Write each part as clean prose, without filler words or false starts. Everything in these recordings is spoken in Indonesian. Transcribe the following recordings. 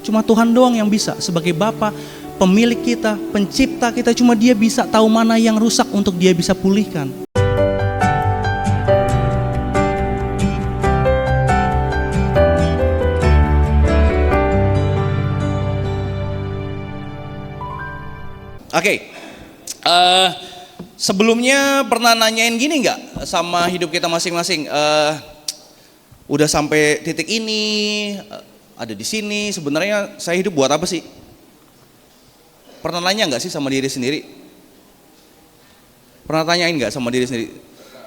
Cuma Tuhan doang yang bisa. Sebagai Bapa, pemilik kita, pencipta kita, cuma Dia bisa tahu mana yang rusak untuk Dia bisa pulihkan. Oke, sebelumnya pernah nanyain gini nggak sama hidup kita masing-masing? Udah sampai titik ini, ada di sini, sebenarnya saya hidup buat apa sih? Pernah nanya nggak sih sama diri sendiri? Pernah tanyain nggak sama diri sendiri?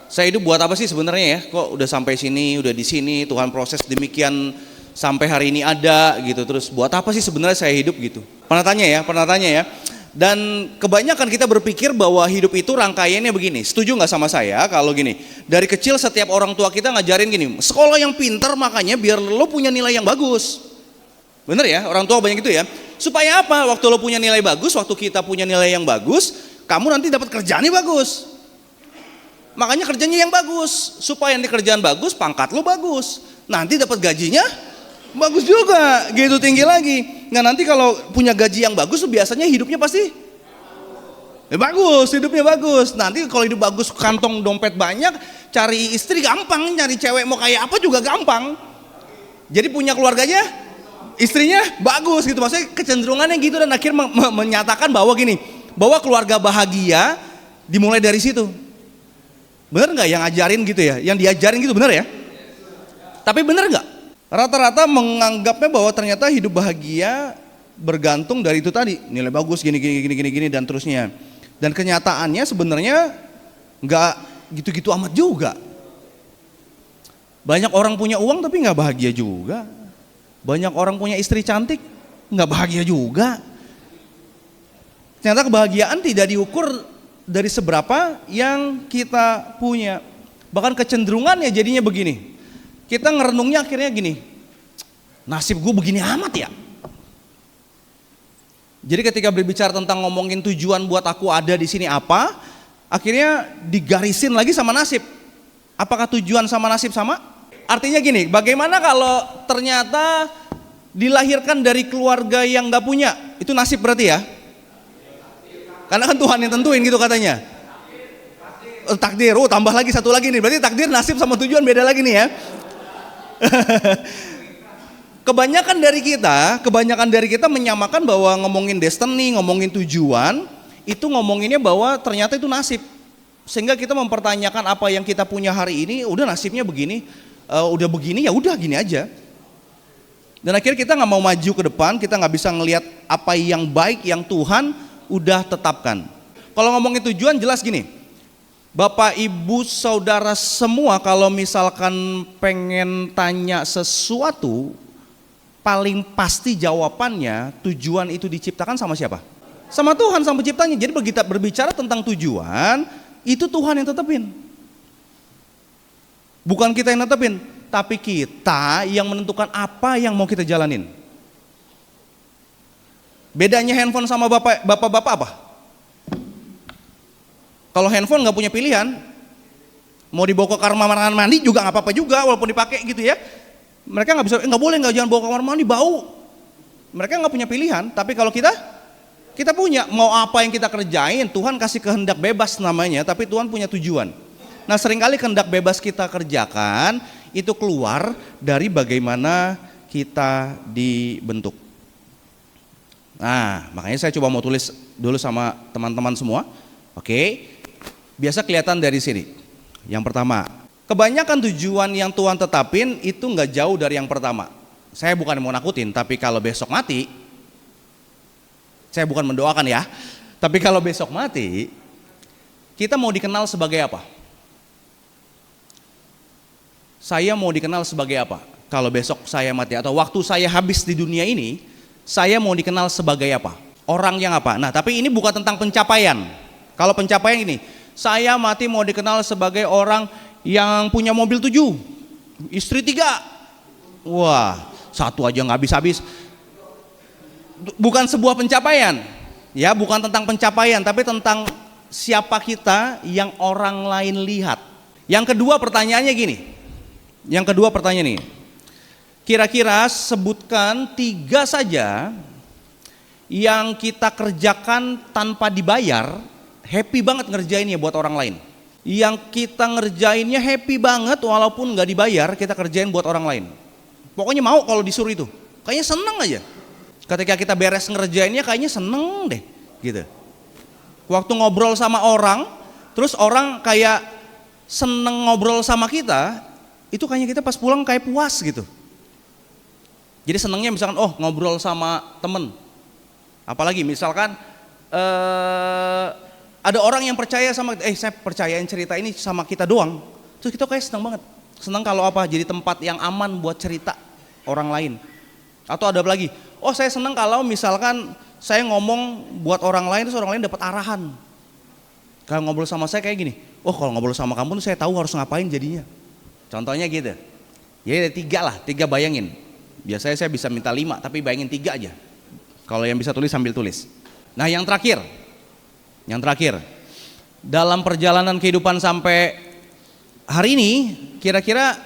Saya hidup buat apa sih sebenarnya ya? Kok udah sampai sini, udah di sini, Tuhan proses demikian sampai hari ini ada gitu. Terus buat apa sih sebenarnya saya hidup gitu? Pernah tanya ya? Dan kebanyakan kita berpikir bahwa hidup itu rangkaiannya begini. Setuju nggak sama saya kalau gini? Dari kecil setiap orang tua kita ngajarin gini, sekolah yang pintar makanya biar lo punya nilai yang bagus. Bener ya, orang tua banyak gitu ya. Supaya apa? Waktu lo punya nilai bagus, waktu kita punya nilai yang bagus, kamu nanti dapat kerjaannya bagus. Makanya kerjanya yang bagus. Supaya nanti kerjaan bagus, pangkat lo bagus. Nanti dapat gajinya bagus juga, gitu tinggi lagi. Nggak, nanti kalau punya gaji yang bagus tuh biasanya hidupnya pasti bagus, hidupnya bagus. Nanti kalau hidup bagus, kantong dompet banyak, cari istri gampang, nyari cewek mau kayak apa juga gampang. Jadi punya keluarganya, istrinya bagus gitu. Maksudnya kecenderungannya gitu, dan akhirnya menyatakan bahwa gini, bahwa keluarga bahagia dimulai dari situ. Bener nggak yang ajarin gitu ya? Yang diajarin gitu bener ya? Tapi bener nggak? Rata-rata menganggapnya bahwa ternyata hidup bahagia bergantung dari itu tadi, nilai bagus gini dan terusnya. Dan kenyataannya sebenarnya nggak gitu-gitu amat juga. Banyak orang punya uang tapi nggak bahagia juga. Banyak orang punya istri cantik nggak bahagia juga. Ternyata kebahagiaan tidak diukur dari seberapa yang kita punya. Bahkan kecenderungannya jadinya begini. Kita ngerenungnya akhirnya gini, nasib gue begini amat ya. Jadi ketika berbicara tentang ngomongin tujuan buat aku ada di sini apa, akhirnya digarisin lagi sama nasib. Apakah tujuan sama nasib sama? Artinya gini, bagaimana kalau ternyata dilahirkan dari keluarga yang gak punya, itu nasib berarti ya? Karena kan Tuhan yang tentuin gitu katanya. Takdir, tambah lagi satu lagi nih, berarti takdir, nasib sama tujuan beda lagi nih ya. Kebanyakan dari kita menyamakan bahwa ngomongin destiny, ngomongin tujuan, itu ngomonginnya bahwa ternyata itu nasib. Sehingga kita mempertanyakan apa yang kita punya hari ini, udah nasibnya begini, udah begini ya udah gini aja. Dan akhirnya kita nggak mau maju ke depan, kita nggak bisa ngelihat apa yang baik yang Tuhan udah tetapkan. Kalau ngomongin tujuan jelas gini. Bapak, Ibu, Saudara semua kalau misalkan pengen tanya sesuatu, paling pasti jawabannya tujuan itu diciptakan sama siapa? Sama Tuhan, sama penciptanya. Jadi begitu berbicara tentang tujuan, itu Tuhan yang tetepin. Bukan kita yang tetepin, tapi kita yang menentukan apa yang mau kita jalanin. Bedanya handphone sama bapak-bapak apa? Kalau handphone nggak punya pilihan, mau dibawa ke kamar mandi juga nggak apa-apa juga, walaupun dipakai gitu ya. Mereka nggak bisa, nggak boleh, nggak, jangan bawa ke kamar mandi, bau. Mereka nggak punya pilihan. Tapi kalau kita punya, mau apa yang kita kerjain, Tuhan kasih kehendak bebas namanya, tapi Tuhan punya tujuan. Nah, seringkali kehendak bebas kita kerjakan itu keluar dari bagaimana kita dibentuk. Nah, makanya saya coba mau tulis dulu sama teman-teman semua. Oke. Biasa kelihatan dari sini. Yang pertama, kebanyakan tujuan yang Tuhan tetapin itu nggak jauh dari yang pertama. Saya bukan mau nakutin, tapi kalau besok mati, saya bukan mendoakan ya, tapi kalau besok mati, kita mau dikenal sebagai apa? Saya mau dikenal sebagai apa? Kalau besok saya mati atau waktu saya habis di dunia ini, saya mau dikenal sebagai apa? Orang yang apa? Nah, tapi ini bukan tentang pencapaian. Kalau pencapaian ini, saya mati mau dikenal sebagai orang yang punya mobil 7, istri 3. Wah, satu aja nggak habis-habis. Bukan sebuah pencapaian, ya, bukan tentang pencapaian, tapi tentang siapa kita yang orang lain lihat. Yang kedua pertanyaannya gini. kira-kira sebutkan 3 saja yang kita kerjakan tanpa dibayar, happy banget ngerjainnya buat orang lain. Yang kita ngerjainnya happy banget walaupun nggak dibayar, kita kerjain buat orang lain. Pokoknya mau kalau disuruh itu, kayaknya seneng aja. Ketika kita beres ngerjainnya kayaknya seneng deh gitu. Waktu ngobrol sama orang, terus orang kayak seneng ngobrol sama kita, itu kayaknya kita pas pulang kayak puas gitu. Jadi senengnya misalkan, oh ngobrol sama temen. Apalagi misalkan ada orang yang percaya sama, saya percayain cerita ini sama kita doang. Terus kita kayak seneng banget. Seneng kalau apa? Jadi tempat yang aman buat cerita orang lain. Atau ada lagi, oh saya seneng kalau misalkan saya ngomong buat orang lain, terus orang lain dapat arahan. Kalau ngobrol sama saya kayak gini, oh kalau ngobrol sama kamu tuh saya tahu harus ngapain jadinya. Contohnya gitu. Jadi ada 3 lah, 3 bayangin. Biasanya saya bisa minta 5, tapi bayangin 3 aja. Kalau yang bisa tulis sambil tulis. Nah yang terakhir, dalam perjalanan kehidupan sampai hari ini, kira-kira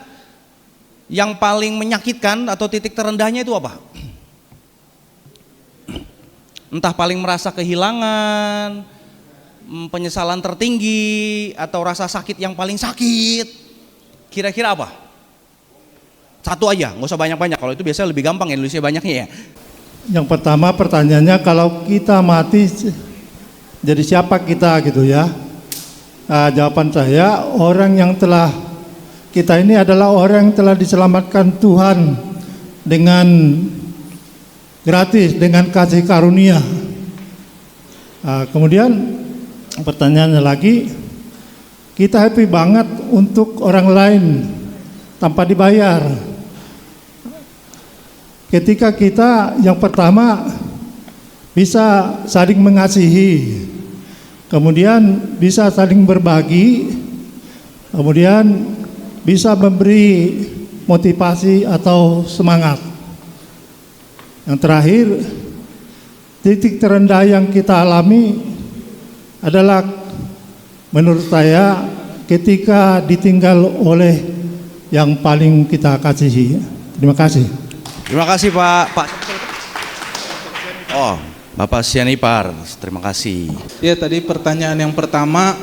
yang paling menyakitkan atau titik terendahnya itu apa? Entah paling merasa kehilangan, penyesalan tertinggi, atau rasa sakit yang paling sakit. Kira-kira apa? Satu aja, nggak usah banyak-banyak. Kalau itu biasanya lebih gampang ya, nulisnya banyaknya ya. Yang pertama pertanyaannya, kalau kita mati jadi siapa kita gitu ya? Jawaban saya, orang yang telah, kita ini adalah orang yang telah diselamatkan Tuhan dengan gratis, dengan kasih karunia. Kemudian pertanyaannya lagi, kita happy banget untuk orang lain tanpa dibayar. Ketika kita yang pertama bisa saling mengasihi, kemudian bisa saling berbagi, kemudian bisa memberi motivasi atau semangat. Yang terakhir, titik terendah yang kita alami adalah menurut saya ketika ditinggal oleh yang paling kita kasihi. Terima kasih. Terima kasih Pak. Oh, Bapak Sianipar, terima kasih. Ya tadi pertanyaan yang pertama,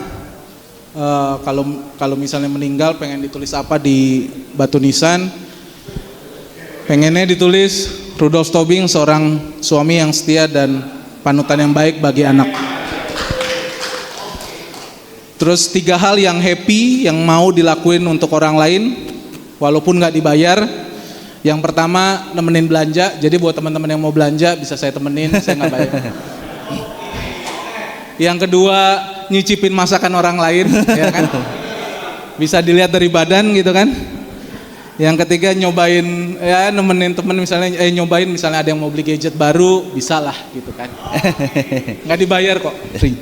kalau misalnya meninggal pengen ditulis apa di batu nisan? Pengennya ditulis Rudolf Tobing, seorang suami yang setia dan panutan yang baik bagi anak. Terus 3 hal yang happy yang mau dilakuin untuk orang lain walaupun nggak dibayar. Yang pertama nemenin belanja, jadi buat teman-teman yang mau belanja bisa saya temenin, saya nggak bayar. Yang kedua nyicipin masakan orang lain, ya kan? Bisa dilihat dari badan gitu kan. Yang ketiga nyobain, ya nemenin temen misalnya, nyobain misalnya ada yang mau beli gadget baru, bisa lah gitu kan. Nggak dibayar kok, free.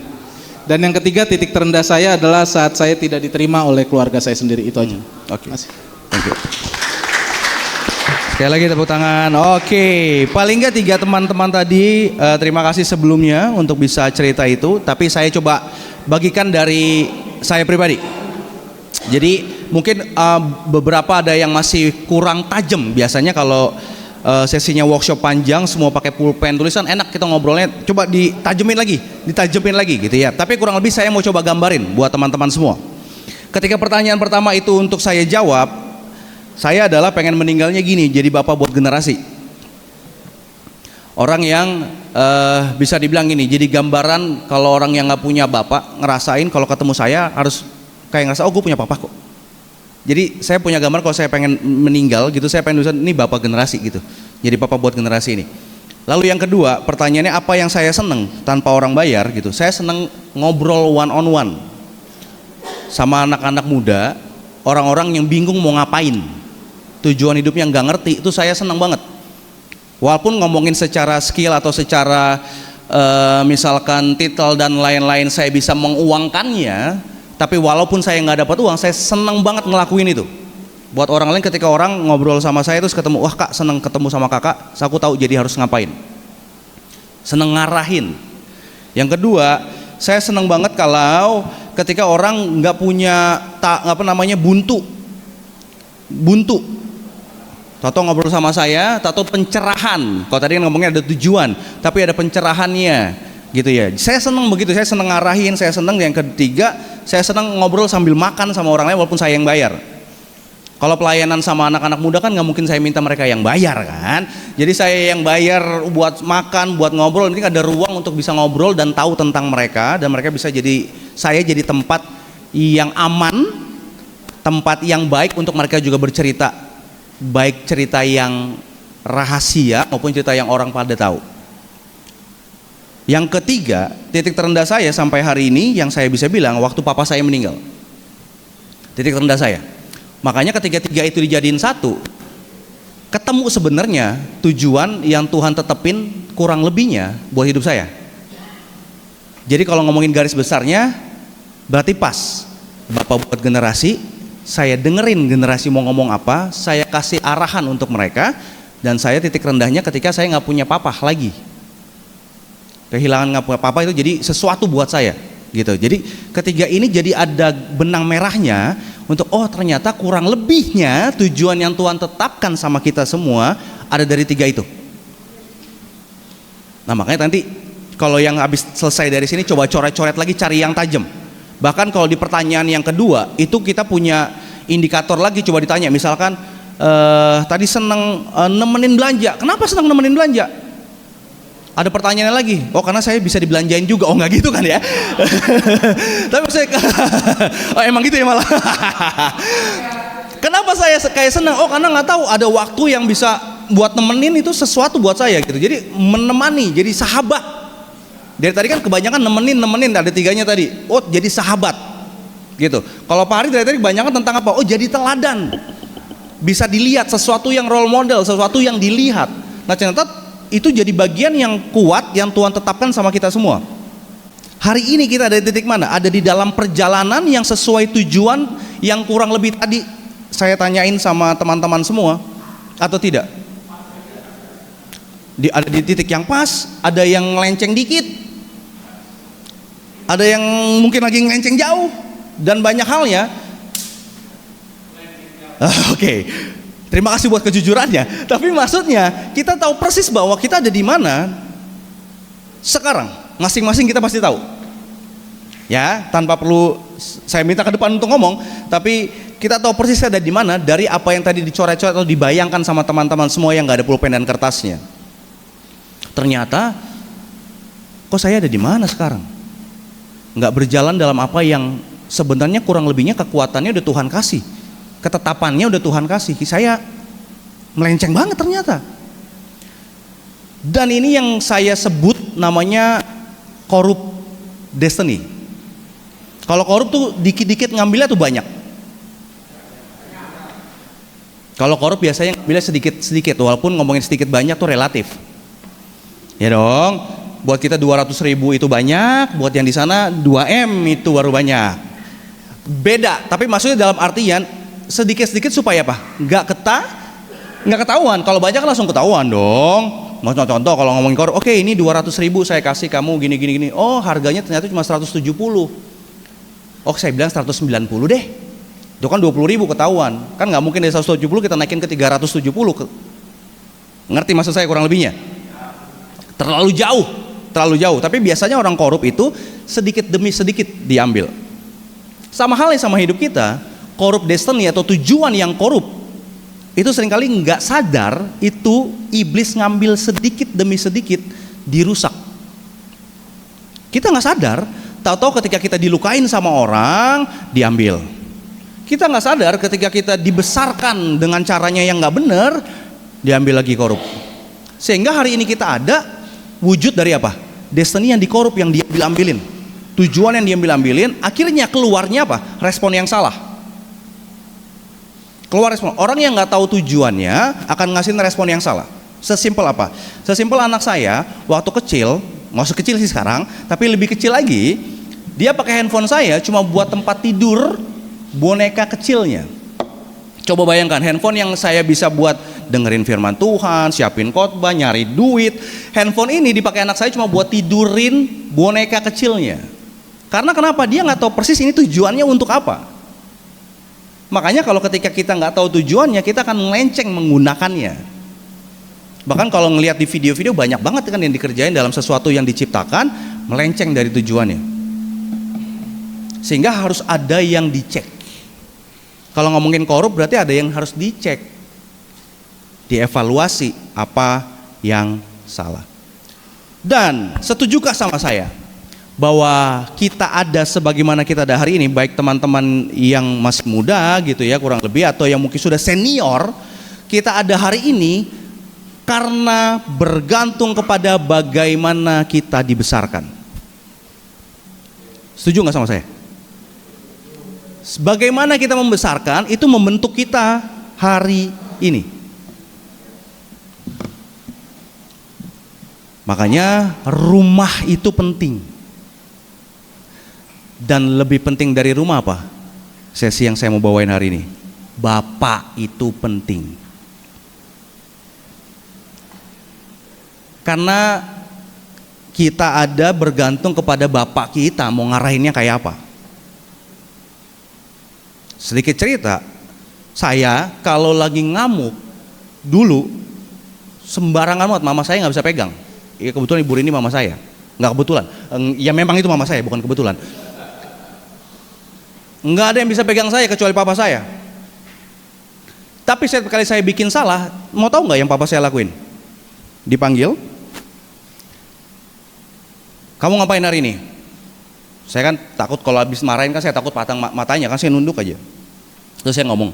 Dan yang ketiga titik terendah saya adalah saat saya tidak diterima oleh keluarga saya sendiri, itu aja. Oke. Thank you. Sekali lagi tepuk tangan. Oke, paling nggak 3 teman-teman tadi terima kasih sebelumnya untuk bisa cerita itu. Tapi saya coba bagikan dari saya pribadi. Jadi mungkin beberapa ada yang masih kurang tajam. Biasanya kalau sesinya workshop panjang, semua pakai pulpen tulisan, enak kita ngobrolnya. Coba ditajemin lagi gitu ya. Tapi kurang lebih saya mau coba gambarin buat teman-teman semua. Ketika pertanyaan pertama itu untuk saya jawab, saya adalah pengen meninggalnya gini, jadi bapak buat generasi. Orang yang bisa dibilang gini, jadi gambaran kalau orang yang nggak punya bapak ngerasain kalau ketemu saya harus kayak ngerasa, oh gue punya papa kok. Jadi saya punya gambar kalau saya pengen meninggal gitu, saya pengen tulisan ini bapak generasi gitu. Jadi bapak buat generasi ini. Lalu yang kedua, pertanyaannya apa yang saya seneng tanpa orang bayar gitu. Saya seneng ngobrol one on one sama anak-anak muda, orang-orang yang bingung mau ngapain. Tujuan hidupnya nggak ngerti, itu saya senang banget. Walaupun ngomongin secara skill atau secara misalkan titel dan lain-lain saya bisa menguangkannya, tapi walaupun saya nggak dapat uang, saya senang banget ngelakuin itu. Buat orang lain, ketika orang ngobrol sama saya terus ketemu, wah kak seneng ketemu sama kakak, aku tahu jadi harus ngapain. Seneng ngarahin. Yang kedua, saya senang banget kalau ketika orang nggak punya buntu. Tato ngobrol sama saya, tato pencerahan. Kalau tadi kan ngomongnya ada tujuan, tapi ada pencerahannya, gitu ya. Saya senang begitu, saya senang ngarahin, saya senang. Yang ketiga, saya senang ngobrol sambil makan sama orang lain walaupun saya yang bayar. Kalau pelayanan sama anak-anak muda kan nggak mungkin saya minta mereka yang bayar kan. Jadi saya yang bayar buat makan, buat ngobrol. Ini ada ruang untuk bisa ngobrol dan tahu tentang mereka, dan mereka bisa saya jadi tempat yang aman, tempat yang baik untuk mereka juga bercerita, baik cerita yang rahasia maupun cerita yang orang pada tahu. Yang ketiga, titik terendah saya sampai hari ini yang saya bisa bilang waktu papa saya meninggal. Titik terendah saya. Makanya ketika tiga itu dijadiin satu, ketemu sebenarnya tujuan yang Tuhan tetepin kurang lebihnya buat hidup saya. Jadi kalau ngomongin garis besarnya, berarti pas. Bapak buat generasi, saya dengerin generasi mau ngomong apa, saya kasih arahan untuk mereka, dan saya titik rendahnya ketika saya nggak punya papa lagi. Kehilangan nggak punya papa itu jadi sesuatu buat saya. Gitu. Jadi ketiga ini jadi ada benang merahnya untuk ternyata kurang lebihnya tujuan yang Tuhan tetapkan sama kita semua ada dari tiga itu. Nah makanya nanti kalau yang habis selesai dari sini coba coret-coret lagi, cari yang tajam. Bahkan kalau di pertanyaan yang kedua itu kita punya indikator lagi, coba ditanya misalkan tadi seneng nemenin belanja. Kenapa seneng nemenin belanja? Ada pertanyaannya lagi, karena saya bisa dibelanjain juga. Nggak gitu kan ya. Tapi saya emang gitu ya malah. Kenapa saya kayak senang? Karena nggak tahu ada waktu yang bisa buat nemenin, itu sesuatu buat saya gitu. Jadi menemani, jadi sahabat. Dari tadi kan kebanyakan nemenin, ada tiganya tadi. Jadi sahabat gitu. Kalau Pak Hari dari tadi kebanyakan tentang apa? Jadi teladan. Bisa dilihat, sesuatu yang role model, sesuatu yang dilihat. Nah ternyata itu jadi bagian yang kuat yang Tuhan tetapkan sama kita semua. Hari ini kita ada di titik mana? Ada di dalam perjalanan yang sesuai tujuan yang kurang lebih tadi saya tanyain sama teman-teman semua, atau tidak? Ada di titik yang pas, ada yang melenceng dikit, ada yang mungkin lagi ngelenceng jauh, dan banyak halnya. Oke. Terima kasih buat kejujurannya. Tapi maksudnya kita tahu persis bahwa kita ada di mana sekarang. Masing-masing kita pasti tahu. Ya, tanpa perlu saya minta ke depan untuk ngomong, tapi kita tahu persis ada di mana dari apa yang tadi dicoret-coret atau dibayangkan sama teman-teman semua yang nggak ada pulpen dan kertasnya. Ternyata, kok saya ada di mana sekarang? Nggak berjalan dalam apa yang sebenarnya kurang lebihnya kekuatannya udah Tuhan kasih. Ketetapannya udah Tuhan kasih. Saya melenceng banget ternyata. Dan ini yang saya sebut namanya korup destiny. Kalau korup tuh dikit-dikit ngambilnya tuh banyak. Kalau korup biasanya ngambilnya sedikit-sedikit, walaupun ngomongin sedikit banyak tuh relatif. Ya dong. Buat kita 200.000 itu banyak, buat yang di sana 2M itu baru banyak. Beda, tapi maksudnya dalam artian sedikit-sedikit supaya apa? Nggak ketahuan. Kalau banyak kan langsung ketahuan dong. Mau contoh kalau ngomongin korup, ini 200.000 saya kasih kamu gini. Harganya ternyata cuma 170. Saya bilang 190 deh. Itu kan 20.000 ketahuan. Kan nggak mungkin dari 170 kita naikin ke 370. Ngerti maksud saya kurang lebihnya? Terlalu jauh. Tapi biasanya orang korup itu sedikit demi sedikit diambil. Sama halnya sama hidup kita. Korup destiny atau tujuan yang korup itu seringkali nggak sadar itu iblis ngambil sedikit demi sedikit dirusak. Kita nggak sadar, tahu-tahu ketika kita dilukain sama orang diambil. Kita nggak sadar ketika kita dibesarkan dengan caranya yang nggak benar diambil lagi korup. Sehingga hari ini kita ada wujud dari apa? Destiny yang dikorup, yang diambil-ambilin. Tujuan yang diambil-ambilin, akhirnya keluarnya apa? Respon yang salah. Keluar respon. Orang yang nggak tahu tujuannya akan ngasihin respon yang salah. Sesimpel apa? Sesimpel anak saya waktu kecil, maksud kecil sih sekarang, tapi lebih kecil lagi, dia pakai handphone saya cuma buat tempat tidur boneka kecilnya. Coba bayangkan handphone yang saya bisa buat dengerin firman Tuhan, siapin khotbah, nyari duit. Handphone ini dipakai anak saya cuma buat tidurin boneka kecilnya. Karena kenapa? Dia nggak tahu persis ini tujuannya untuk apa. Makanya kalau ketika kita nggak tahu tujuannya, kita akan melenceng menggunakannya. Bahkan kalau ngelihat di video-video banyak banget kan yang dikerjain dalam sesuatu yang diciptakan melenceng dari tujuannya. Sehingga harus ada yang dicek. Kalau ngomongin korup berarti ada yang harus dicek, dievaluasi apa yang salah. Dan setujukah sama saya bahwa kita ada sebagaimana kita ada hari ini, baik teman-teman yang masih muda gitu ya kurang lebih, atau yang mungkin sudah senior, kita ada hari ini karena bergantung kepada bagaimana kita dibesarkan. Setuju nggak sama saya? Bagaimana kita membesarkan itu membentuk kita hari ini. Makanya rumah itu penting. Dan lebih penting dari rumah apa? Sesi yang saya mau bawain hari ini. Bapak itu penting. Karena kita ada bergantung kepada bapak kita mau ngarahinnya kayak apa. Sedikit cerita, saya kalau lagi ngamuk dulu sembarangan banget, mama saya nggak bisa pegang. Ya kebetulan ibu ini mama saya, nggak kebetulan. Ya memang itu mama saya, bukan kebetulan. Nggak ada yang bisa pegang saya kecuali papa saya. Tapi setiap kali saya bikin salah, mau tahu nggak yang papa saya lakuin? Dipanggil, kamu ngapain hari ini? Saya kan takut kalau habis marahin kan saya takut patang matanya kan, saya nunduk aja. Terus saya ngomong,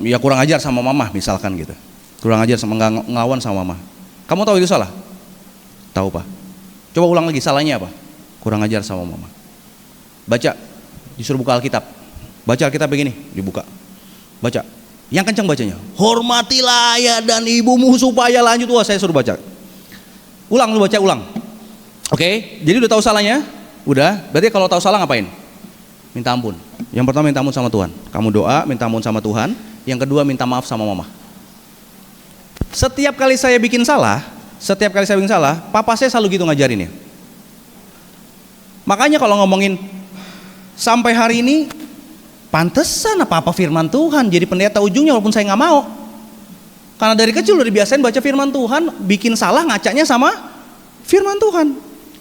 ya kurang ajar sama mama misalkan gitu. Kurang ajar sama ngelawan sama mama. Kamu tahu itu salah? Tahu pak. Coba ulang lagi, salahnya apa? Kurang ajar sama mama. Baca, disuruh buka Alkitab. Baca Alkitab begini, dibuka. Baca. Yang kencang bacanya. Hormatilah ayah dan ibumu supaya lanjut. Wah, saya suruh baca. Ulang, lu baca ulang. Oke, jadi udah tahu salahnya? Udah. Berarti kalau tahu salah ngapain? Minta ampun. Yang pertama minta ampun sama Tuhan. Kamu doa, minta ampun sama Tuhan. Yang kedua minta maaf sama mama. Setiap kali saya bikin salah, papa saya selalu gitu ngajarin ya. Makanya kalau ngomongin sampai hari ini, pantesan apa firman Tuhan jadi pendeta ujungnya walaupun saya nggak mau. Karena dari kecil udah dibiasain baca firman Tuhan, bikin salah ngacanya sama firman Tuhan.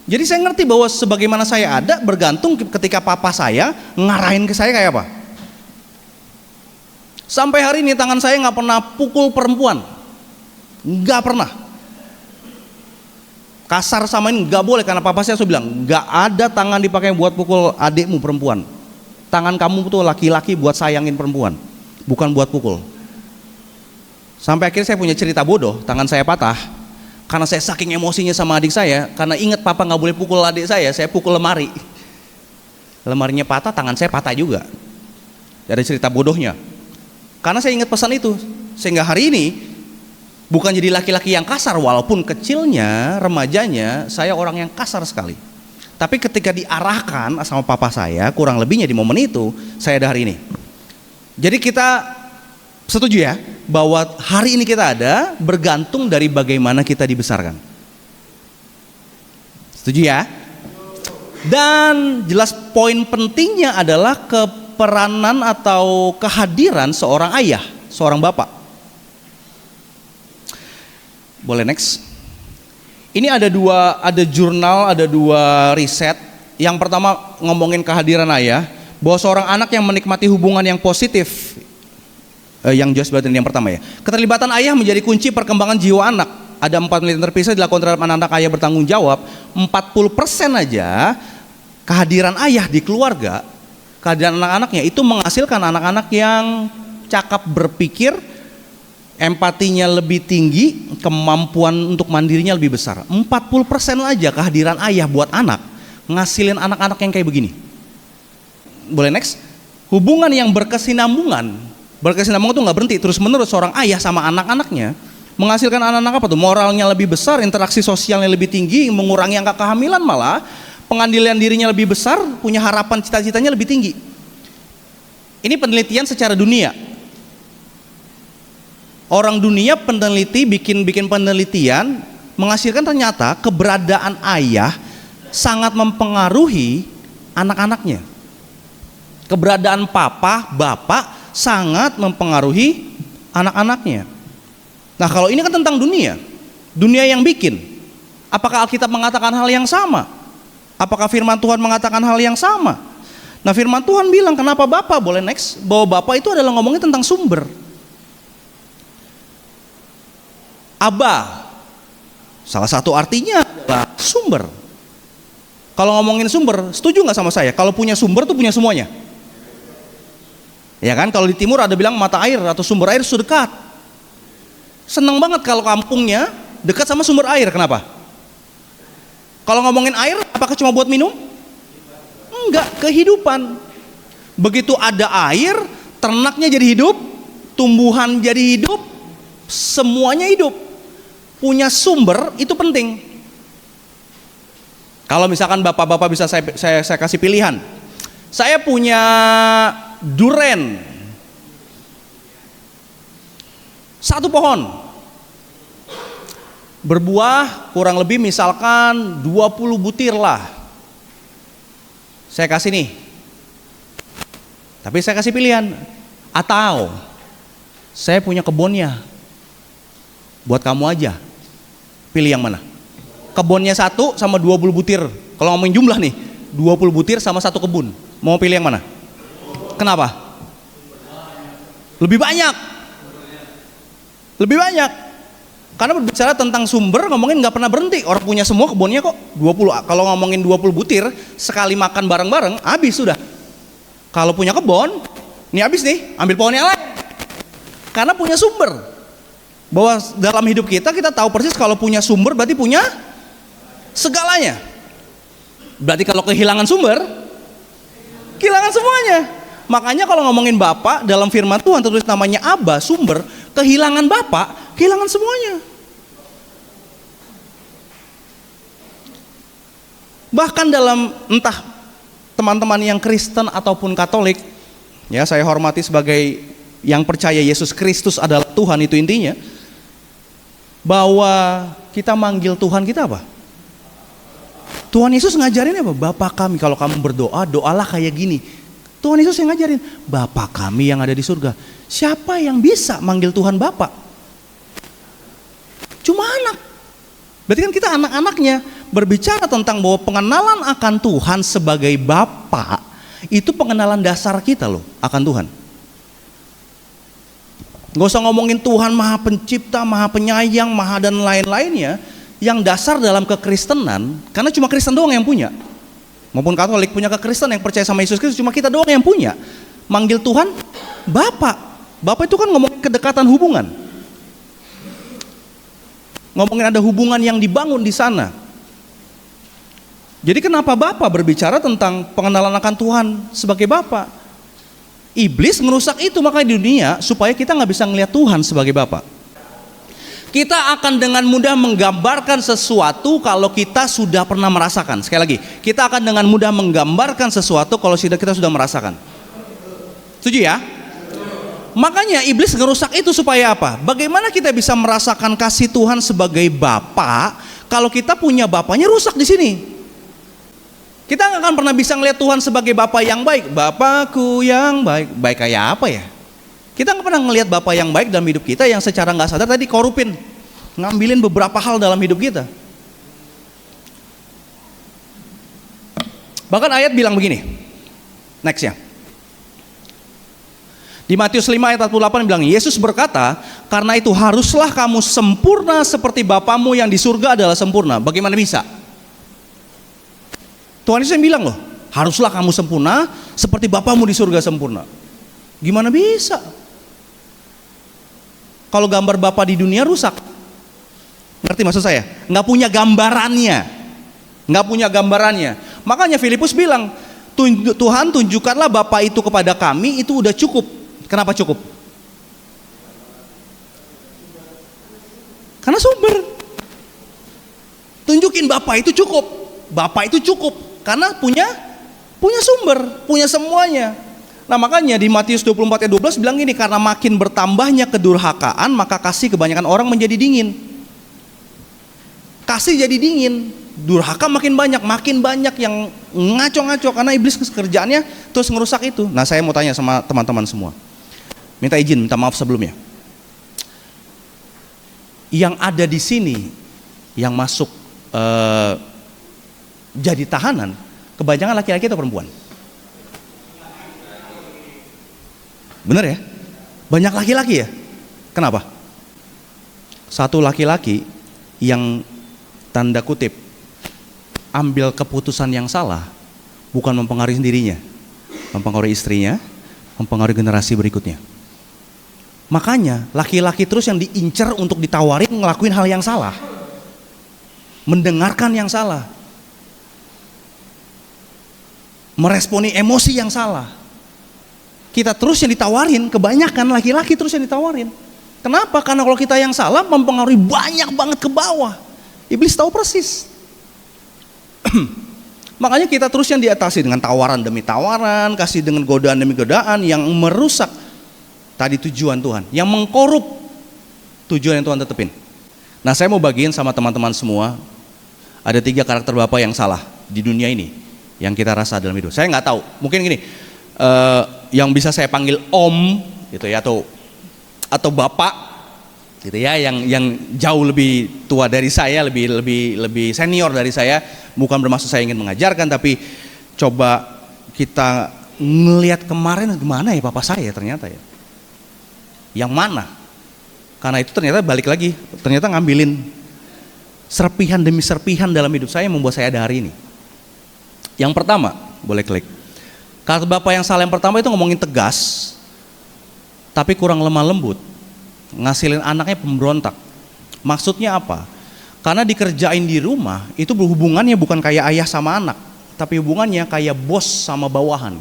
Jadi saya ngerti bahwa sebagaimana saya ada bergantung ketika papa saya ngarahin ke saya kayak apa. Sampai hari ini tangan saya nggak pernah pukul perempuan. Nggak pernah. Kasar sama ini nggak boleh karena papa saya bilang nggak ada tangan dipakai buat pukul adikmu perempuan. Tangan kamu tuh laki-laki buat sayangin perempuan, bukan buat pukul. Sampai akhirnya saya punya cerita bodoh, tangan saya patah karena saya saking emosinya sama adik saya. Karena ingat papa nggak boleh pukul adik saya pukul lemari. Lemarinya patah, tangan saya patah juga. Dari cerita bodohnya. Karena saya ingat pesan itu, sehingga hari ini bukan jadi laki-laki yang kasar, walaupun kecilnya, remajanya, saya orang yang kasar sekali. Tapi ketika diarahkan sama papa saya, kurang lebihnya di momen itu, saya ada hari ini. Jadi kita setuju ya, bahwa hari ini kita ada bergantung dari bagaimana kita dibesarkan. Setuju ya? Dan jelas poin pentingnya adalah keperanan atau kehadiran seorang ayah, seorang bapak. Boleh next. Ini ada jurnal, ada dua riset. Yang pertama ngomongin kehadiran ayah, bahwa seorang anak yang menikmati hubungan yang positif, yang Joyce Button yang pertama ya. Keterlibatan ayah menjadi kunci perkembangan jiwa anak. Ada 4 penelitian terpisah dilakukan terhadap anak-anak ayah bertanggung jawab. 40% aja kehadiran ayah di keluarga, kehadiran anak-anaknya itu menghasilkan anak-anak yang cakap berpikir, empatinya lebih tinggi, kemampuan untuk mandirinya lebih besar. 40% aja kehadiran ayah buat anak ngasilin anak-anak yang kayak begini. Boleh next? Hubungan yang berkesinambungan itu nggak berhenti, terus menerus seorang ayah sama anak-anaknya menghasilkan anak-anak apa tuh? Moralnya lebih besar, interaksi sosialnya lebih tinggi, mengurangi angka kehamilan, malah pengadilan dirinya lebih besar, punya harapan cita-citanya lebih tinggi. Ini penelitian secara dunia. Orang dunia peneliti bikin penelitian menghasilkan ternyata keberadaan ayah sangat mempengaruhi anak-anaknya. Keberadaan papa, bapak sangat mempengaruhi anak-anaknya. Nah, kalau ini kan tentang dunia yang bikin. Apakah Alkitab mengatakan hal yang sama? Apakah firman Tuhan mengatakan hal yang sama? Nah, firman Tuhan bilang, kenapa Bapa? Boleh next. Bahwa Bapa itu adalah ngomongin tentang sumber. Aba, salah satu artinya adalah sumber. Kalau ngomongin sumber, setuju nggak sama saya? Kalau punya sumber tuh punya semuanya. Ya kan, kalau di timur ada bilang mata air atau sumber air sudah dekat. Seneng banget kalau kampungnya dekat sama sumber air. Kenapa? Kalau ngomongin air, apakah cuma buat minum? Enggak, kehidupan. Begitu ada air, ternaknya jadi hidup, tumbuhan jadi hidup, semuanya hidup. Punya sumber itu penting. Kalau misalkan bapak-bapak bisa saya kasih pilihan. Saya punya duren. Satu pohon. Berbuah kurang lebih misalkan 20 butir lah. Saya kasih nih. Tapi saya kasih pilihan. Atau saya punya kebunnya. Buat kamu aja. Pilih yang mana? Kebunnya satu sama 20 butir. Kalau ngomongin jumlah nih, 20 butir sama satu kebun. Mau pilih yang mana? Kenapa? Lebih banyak. Lebih banyak. Karena berbicara tentang sumber, ngomongin nggak pernah berhenti. Orang punya semua kebunnya kok 20. Kalau ngomongin 20 butir, sekali makan bareng-bareng, habis sudah. Kalau punya kebun, ini habis nih, ambil pohon yang lain. Karena punya sumber. Bahwa dalam hidup kita tahu persis kalau punya sumber berarti punya segalanya. Berarti kalau kehilangan sumber, kehilangan semuanya. Makanya kalau ngomongin Bapak dalam firman Tuhan tertulis namanya Aba, sumber. Kehilangan Bapak, kehilangan semuanya. Bahkan dalam entah teman-teman yang Kristen ataupun Katolik, ya saya hormati sebagai yang percaya Yesus Kristus adalah Tuhan, itu intinya. Bahwa kita manggil Tuhan kita apa? Tuhan Yesus ngajarin apa? Bapa kami, kalau kamu berdoa, doalah kayak gini. Tuhan Yesus yang ngajarin, Bapa kami yang ada di surga. Siapa yang bisa manggil Tuhan Bapa? Cuma anak. Berarti kan kita anak-anaknya. Berbicara tentang bahwa pengenalan akan Tuhan sebagai Bapa, itu pengenalan dasar kita loh akan Tuhan. Gak usah ngomongin Tuhan Maha Pencipta, Maha Penyayang, Maha dan lain-lainnya. Yang dasar dalam kekristenan, karena cuma Kristen doang yang punya, maupun Katolik punya kekristenan yang percaya sama Yesus Kristus, cuma kita doang yang punya. Manggil Tuhan Bapa. Bapa itu kan ngomongin kedekatan hubungan. Ngomongin ada hubungan yang dibangun di sana. Jadi kenapa Bapa berbicara tentang pengenalan akan Tuhan sebagai Bapa? Iblis merusak itu makanya di dunia supaya kita nggak bisa ngelihat Tuhan sebagai Bapa. Kita akan dengan mudah menggambarkan sesuatu kalau kita sudah pernah merasakan. Sekali lagi, kita akan dengan mudah menggambarkan sesuatu kalau kita sudah merasakan. Setuju ya? Makanya iblis ngerusak itu supaya apa? Bagaimana kita bisa merasakan kasih Tuhan sebagai Bapa kalau kita punya Bapanya rusak di sini? Kita nggak akan pernah bisa ngelihat Tuhan sebagai Bapa yang baik. Bapakku yang baik. Baik kayak apa ya? Kita nggak pernah ngelihat Bapa yang baik dalam hidup kita yang secara nggak sadar tadi korupin, ngambilin beberapa hal dalam hidup kita. Bahkan ayat bilang begini, next ya. Di Matius 5 ayat 48 bilang, Yesus berkata, karena itu haruslah kamu sempurna seperti Bapamu yang di surga adalah sempurna. Bagaimana bisa? Tuhan Yesus yang bilang loh, haruslah kamu sempurna seperti Bapamu di surga sempurna. Gimana bisa? Kalau gambar Bapa di dunia rusak. Ngerti maksud saya? Nggak punya gambarannya. Nggak punya gambarannya. Makanya Filipus bilang, Tuhan tunjukkanlah Bapa itu kepada kami, itu udah cukup. Kenapa cukup? Karena sumber. Tunjukin Bapa itu cukup. Bapa itu cukup. Karena punya sumber, punya semuanya. Nah makanya di Matius 24 ayat 12 bilang gini, karena makin bertambahnya kedurhakaan maka kasih kebanyakan orang menjadi dingin. Kasih jadi dingin. durhaka makin banyak yang ngaco-ngaco karena iblis kerjaannya terus ngerusak itu. Nah, saya mau tanya sama teman-teman semua. Minta izin, minta maaf sebelumnya. Yang ada di sini yang masuk jadi tahanan, kebanyakan laki-laki atau perempuan? Bener ya? Banyak laki-laki ya? Kenapa? Satu laki-laki yang tanda kutip ambil keputusan yang salah, bukan mempengaruhi dirinya, mempengaruhi istrinya, mempengaruhi generasi berikutnya. Makanya laki-laki terus yang diincar untuk ditawarin ngelakuin hal yang salah, mendengarkan yang salah, meresponi emosi yang salah. Kita terus yang ditawarin, kebanyakan laki-laki terus yang ditawarin. Kenapa? Karena kalau kita yang salah mempengaruhi banyak banget ke bawah. Iblis tahu persis. Makanya kita terus yang diatasi dengan tawaran demi tawaran, kasih dengan godaan demi godaan yang merusak tadi tujuan Tuhan, yang mengkorup tujuan yang Tuhan tetepin. Nah, saya mau bagiin sama teman-teman semua, ada 3 karakter Bapak yang salah di dunia ini yang kita rasa dalam hidup. Saya nggak tahu, mungkin gini, yang bisa saya panggil Om gitu ya, atau Bapak gitu ya, yang jauh lebih tua dari saya, lebih senior dari saya. Bukan bermaksud saya ingin mengajarkan, tapi coba kita ngelihat kemarin gimana ya papa saya ternyata ya. Yang mana? Karena itu ternyata balik lagi, ternyata ngambilin serpihan demi serpihan dalam hidup saya yang membuat saya ada hari ini. Yang pertama, boleh klik. Karakter Bapak yang salah yang pertama itu ngomongin tegas, tapi kurang lemah lembut, ngasilin anaknya pemberontak. Maksudnya apa? Karena dikerjain di rumah itu berhubungannya bukan kayak ayah sama anak, tapi hubungannya kayak bos sama bawahan.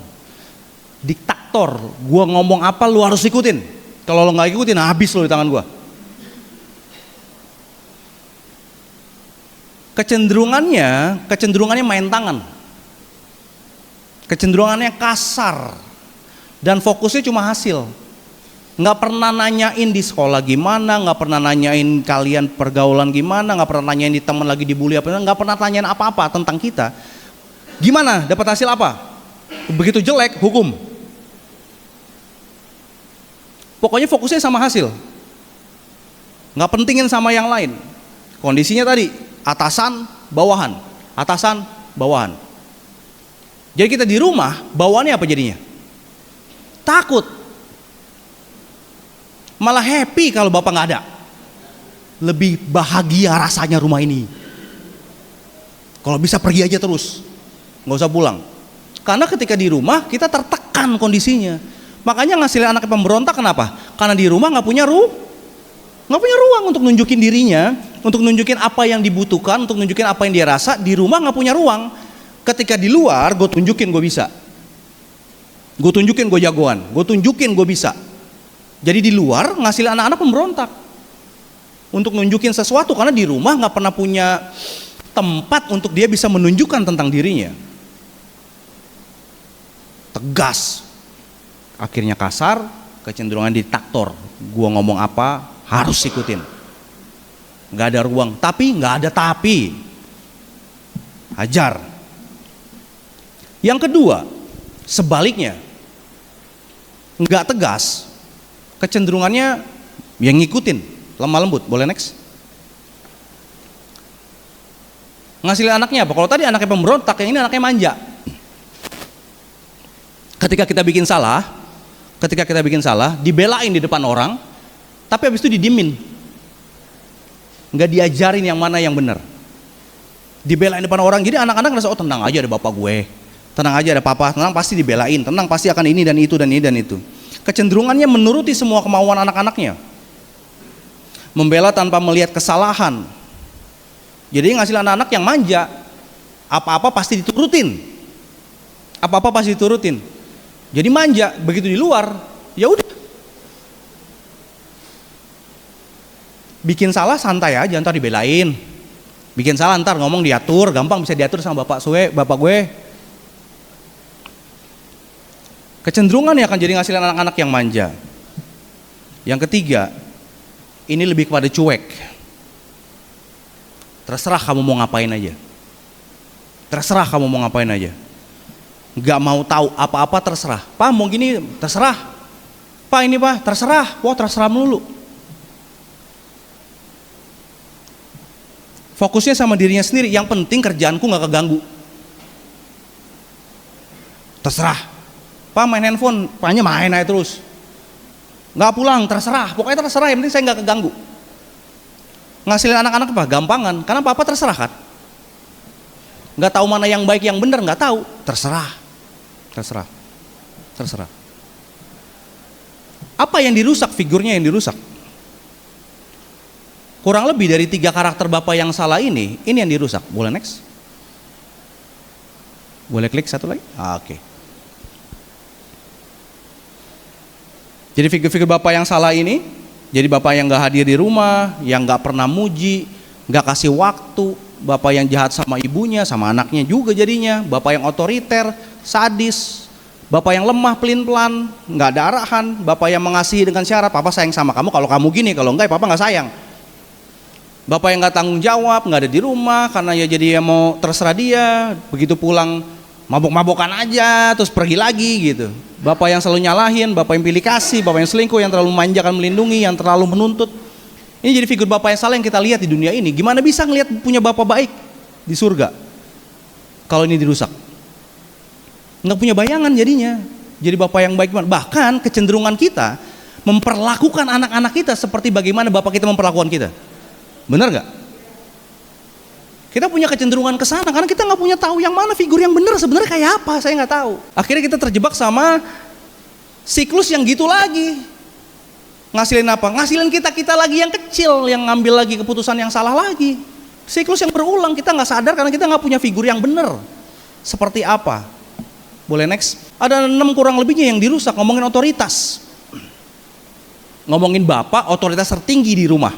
Diktator, gua ngomong apa lu harus ikutin. Kalau lo nggak ikutin, habis lo di tangan gua. Kecenderungannya main tangan. Kecenderungannya kasar. Dan fokusnya cuma hasil. Nggak pernah nanyain di sekolah gimana, nggak pernah nanyain kalian pergaulan gimana, nggak pernah nanyain di teman lagi dibully apa, nggak pernah nanyain apa-apa tentang kita. Gimana, dapat hasil apa? Begitu jelek, hukum. Pokoknya fokusnya sama hasil, nggak pentingin sama yang lain. Kondisinya tadi, atasan, bawahan, atasan, bawahan. Jadi kita di rumah, bawahannya apa jadinya? Takut. Malah happy kalau bapak nggak ada. Lebih bahagia rasanya rumah ini. Kalau bisa pergi aja terus, nggak usah pulang. Karena ketika di rumah kita tertekan kondisinya. Makanya ngasilin anaknya pemberontak kenapa? Karena di rumah nggak punya ruang untuk nunjukin dirinya, untuk nunjukin apa yang dibutuhkan, untuk nunjukin apa yang dia rasa. Di rumah nggak punya ruang. Ketika di luar, gue tunjukin gue bisa. Gue tunjukin gue jagoan. Gue tunjukin gue bisa. Jadi di luar ngasilin anak-anak pemberontak untuk nunjukin sesuatu, karena di rumah nggak pernah punya tempat untuk dia bisa menunjukkan tentang dirinya. Tegas, akhirnya kasar, kecenderungan diktator. Gua ngomong apa harus ikutin. Nggak ada ruang, nggak ada tapi. Hajar. Yang kedua, sebaliknya, nggak tegas. Kecenderungannya yang ngikutin, lemah lembut. Boleh next? Ngasilin anaknya apa? Kalau tadi anaknya pemberontak, yang ini anaknya manja. Ketika kita bikin salah, dibelain di depan orang, tapi habis itu didiemin. Nggak diajarin yang mana yang benar. Dibelain di depan orang, jadi anak-anak ngerasa, oh tenang aja ada bapak gue, tenang aja ada papa, tenang pasti dibelain, tenang pasti akan ini dan itu dan ini dan itu. Kecenderungannya menuruti semua kemauan anak-anaknya, membela tanpa melihat kesalahan. Jadi ngasih anak-anak yang manja, apa-apa pasti diturutin, jadi manja. Begitu di luar, ya udah, bikin salah santai aja, ntar dibelain. Bikin salah ntar ngomong diatur, gampang bisa diatur sama bapak gue. Kecenderungan yang akan jadi ngasilin anak-anak yang manja. Yang ketiga, ini lebih kepada cuek. Terserah kamu mau ngapain aja. Terserah kamu mau ngapain aja. Nggak mau tahu apa-apa terserah. Pak mau gini terserah. Pak ini pak terserah. Wah terserah melulu. Fokusnya sama dirinya sendiri. Yang penting kerjaanku nggak keganggu. Terserah. Pak main handphone, paknya main aja terus. Nggak pulang, terserah. Pokoknya terserah, yang penting saya nggak keganggu. Ngasilin anak-anak apa? Gampangan. Karena apa terserah kan. Nggak tahu mana yang baik yang benar, nggak tahu. Terserah. Terserah. Terserah. Apa yang dirusak? Figurnya yang dirusak. Kurang lebih dari 3 karakter bapak yang salah ini yang dirusak. Boleh next? Boleh klik satu lagi? Oke. Jadi figur-figur bapak yang salah ini, jadi bapak yang gak hadir di rumah, yang gak pernah muji, gak kasih waktu, bapak yang jahat sama ibunya, sama anaknya juga jadinya, bapak yang otoriter, sadis, bapak yang lemah, pelin-pelan, gak ada arahan, bapak yang mengasihi dengan syarat, papa sayang sama kamu kalau kamu gini, kalau enggak papa gak sayang. Bapak yang gak tanggung jawab, gak ada di rumah, karena ya jadi mau terserah dia, begitu pulang mabok-mabokan aja, terus pergi lagi gitu. Bapak yang selalu nyalahin, bapak yang pilih kasih, bapak yang selingkuh, yang terlalu memanjakan melindungi, yang terlalu menuntut. Ini jadi figur bapak yang salah yang kita lihat di dunia ini. Gimana bisa ngelihat punya bapak baik di surga kalau ini dirusak? Nggak punya bayangan jadinya. Jadi bapak yang baik. Bahkan kecenderungan kita memperlakukan anak-anak kita seperti bagaimana bapak kita memperlakukan kita. Benar nggak? Kita punya kecenderungan ke sana karena kita nggak punya tahu yang mana figur yang benar sebenarnya kayak apa, saya nggak tahu. Akhirnya kita terjebak sama siklus yang gitu lagi. Ngasilin apa? Ngasilin kita lagi yang kecil yang ngambil lagi keputusan yang salah lagi. Siklus yang berulang, kita nggak sadar karena kita nggak punya figur yang benar. Seperti apa? Boleh next? Ada 6 kurang lebihnya yang dirusak. Ngomongin otoritas, ngomongin bapak otoritas tertinggi di rumah.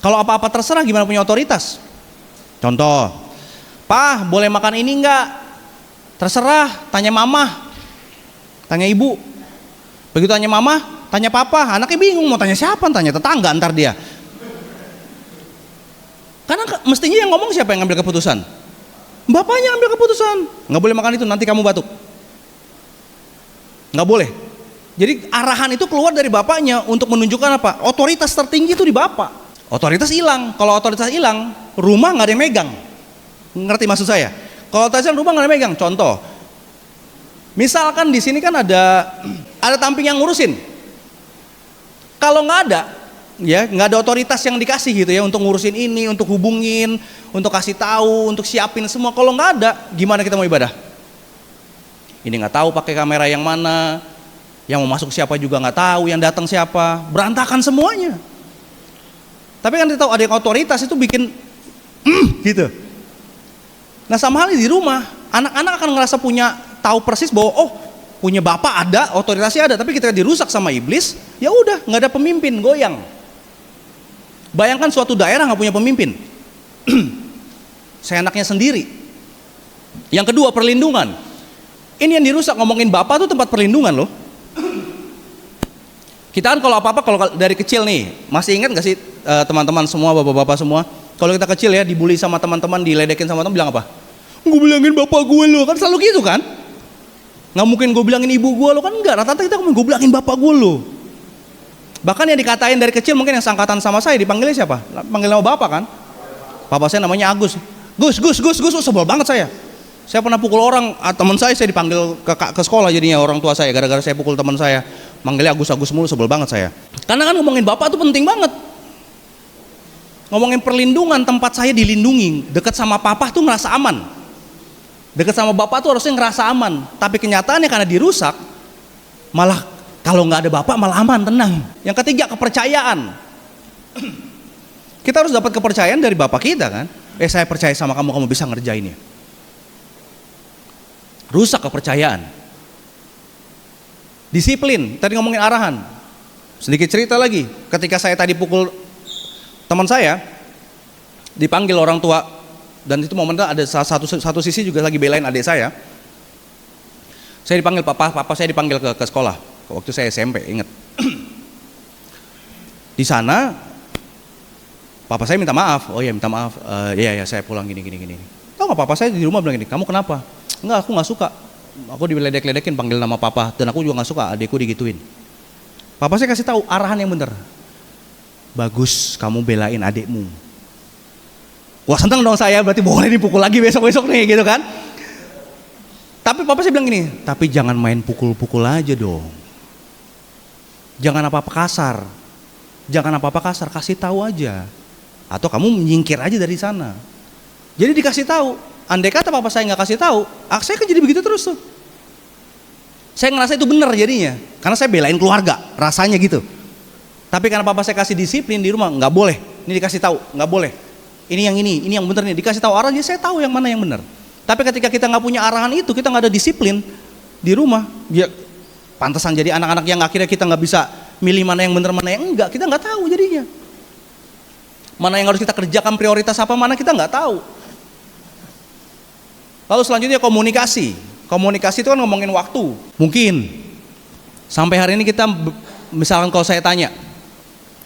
Kalau apa-apa terserah gimana punya otoritas? Contoh, Pak boleh makan ini enggak? Terserah, tanya mama, tanya ibu. Begitu tanya mama, tanya papa, anaknya bingung mau tanya siapa, tanya tetangga ntar dia. Karena mestinya yang ngomong siapa yang ngambil keputusan? Bapaknya ambil keputusan. Nggak boleh makan itu, nanti kamu batuk. Nggak boleh. Jadi arahan itu keluar dari bapaknya untuk menunjukkan apa? Otoritas tertinggi itu di bapak. Otoritas hilang. Kalau otoritas hilang, rumah nggak ada yang megang. Ngerti maksud saya? Kalau otoritas hilang, rumah nggak ada yang megang. Contoh, misalkan di sini kan ada tamping yang ngurusin. Kalau nggak ada, ya nggak ada otoritas yang dikasih gitu ya untuk ngurusin ini, untuk hubungin, untuk kasih tahu, untuk siapin semua. Kalau nggak ada, gimana kita mau ibadah? Ini nggak tahu pakai kamera yang mana, yang mau masuk siapa juga nggak tahu, yang datang siapa, berantakan semuanya. Tapi kan kita tahu ada yang otoritas itu bikin gitu. Nah sama halnya di rumah, anak-anak akan ngerasa tahu persis bahwa oh punya bapak ada, otoritasnya ada. Tapi ketika dirusak sama iblis, ya udah nggak ada pemimpin, goyang. Bayangkan suatu daerah nggak punya pemimpin, seenaknya sendiri. Yang kedua perlindungan. Ini yang dirusak, ngomongin bapak tuh tempat perlindungan loh. Kita kan kalau apa-apa kalau dari kecil nih, masih ingat nggak sih teman-teman semua, bapak-bapak semua, kalau kita kecil ya dibully sama teman-teman, diledekin sama teman, bilang apa? Gue bilangin bapak gue lo, kan selalu gitu kan? Nggak mungkin gue bilangin ibu gue lo, kan enggak, rata-rata kita ngomong gue bilangin bapak gue lo. Bahkan yang dikatain dari kecil mungkin yang sangkatan sama saya dipanggilnya siapa? Panggil nama bapak kan? Papa saya namanya Agus. Gus, sebel banget saya. Saya pernah pukul orang, teman saya dipanggil ke sekolah jadinya orang tua saya, gara-gara saya pukul teman saya. Manggilnya Agus mulu, sebel banget saya. Karena kan ngomongin bapak itu penting banget. Ngomongin perlindungan, tempat saya dilindungi. Dekat sama papa tuh ngerasa aman. Dekat sama bapak tuh harusnya ngerasa aman. Tapi kenyataannya karena dirusak, malah kalau nggak ada bapak malah aman, tenang. Yang ketiga kepercayaan. Kita harus dapat kepercayaan dari bapak kita kan. Saya percaya sama kamu, kamu bisa ngerjainnya. Rusak kepercayaan. Disiplin, tadi ngomongin arahan. Sedikit cerita lagi, ketika saya tadi pukul teman saya, dipanggil orang tua, dan itu momennya ada satu sisi juga lagi belain adik saya. Saya dipanggil papa saya dipanggil ke sekolah. Waktu saya SMP, ingat. Di sana Papa saya minta maaf. Oh ya minta maaf. Iya saya pulang gini. Tahu nggak papa saya di rumah bilang gini, kamu kenapa? Enggak, aku nggak suka. Aku diledek-ledekin panggil nama papa dan aku juga nggak suka adikku digituin. Papa saya kasih tahu arahan yang benar. Bagus, kamu belain adikmu. Wah seneng dong saya, berarti boleh dipukul lagi besok-besok nih gitu kan. Tapi papa saya bilang gini, tapi jangan main pukul-pukul aja dong. Jangan apa-apa kasar. Jangan apa-apa kasar, kasih tahu aja. Atau kamu menyingkir aja dari sana. Jadi dikasih tahu. Andai kata papa saya nggak kasih tahu, saya kan jadi begitu terus tuh. Saya ngerasa itu benar jadinya, karena saya belain keluarga, rasanya gitu. Tapi karena papa saya kasih disiplin di rumah, nggak boleh. Ini dikasih tahu, nggak boleh. Ini yang benar nih. Dikasih tahu arahnya, saya tahu yang mana yang benar. Tapi ketika kita nggak punya arahan itu, kita nggak ada disiplin di rumah, ya pantesan jadi anak-anak yang akhirnya kita nggak bisa milih mana yang benar, mana yang enggak. Kita nggak tahu jadinya. Mana yang harus kita kerjakan, prioritas apa, mana kita nggak tahu. Lalu selanjutnya komunikasi. Komunikasi itu kan ngomongin waktu. Mungkin sampai hari ini kita, misalkan kalau saya tanya,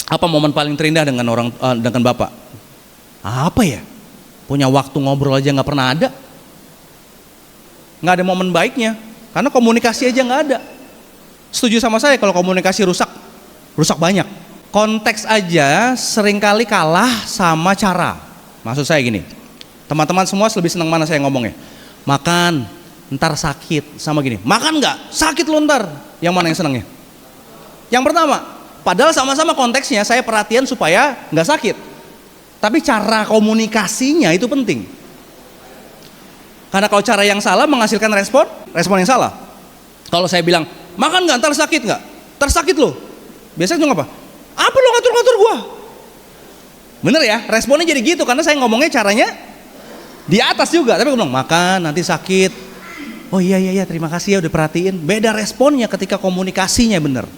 apa momen paling terindah dengan Bapak? Apa ya? Punya waktu ngobrol aja nggak pernah ada. Nggak ada momen baiknya, karena komunikasi aja nggak ada. Setuju sama saya kalau komunikasi rusak banyak. Konteks aja seringkali kalah sama cara. Maksud saya gini, teman-teman semua lebih senang mana saya ngomongnya? Makan, ntar sakit, sama gini. Makan nggak? Sakit lo ntar. Yang mana yang senangnya? Yang pertama, padahal sama-sama konteksnya saya perhatian supaya nggak sakit. Tapi cara komunikasinya itu penting. Karena kalau cara yang salah menghasilkan respon yang salah. Kalau saya bilang, makan nggak, ntar sakit nggak? Ntar sakit lo. Biasanya itu apa? Apa lo ngatur-ngatur gua? Bener ya, responnya jadi gitu karena saya ngomongnya caranya di atas juga. Tapi gue bilang, makan nanti sakit. Oh iya terima kasih ya udah perhatiin. Beda responnya ketika komunikasinya bener.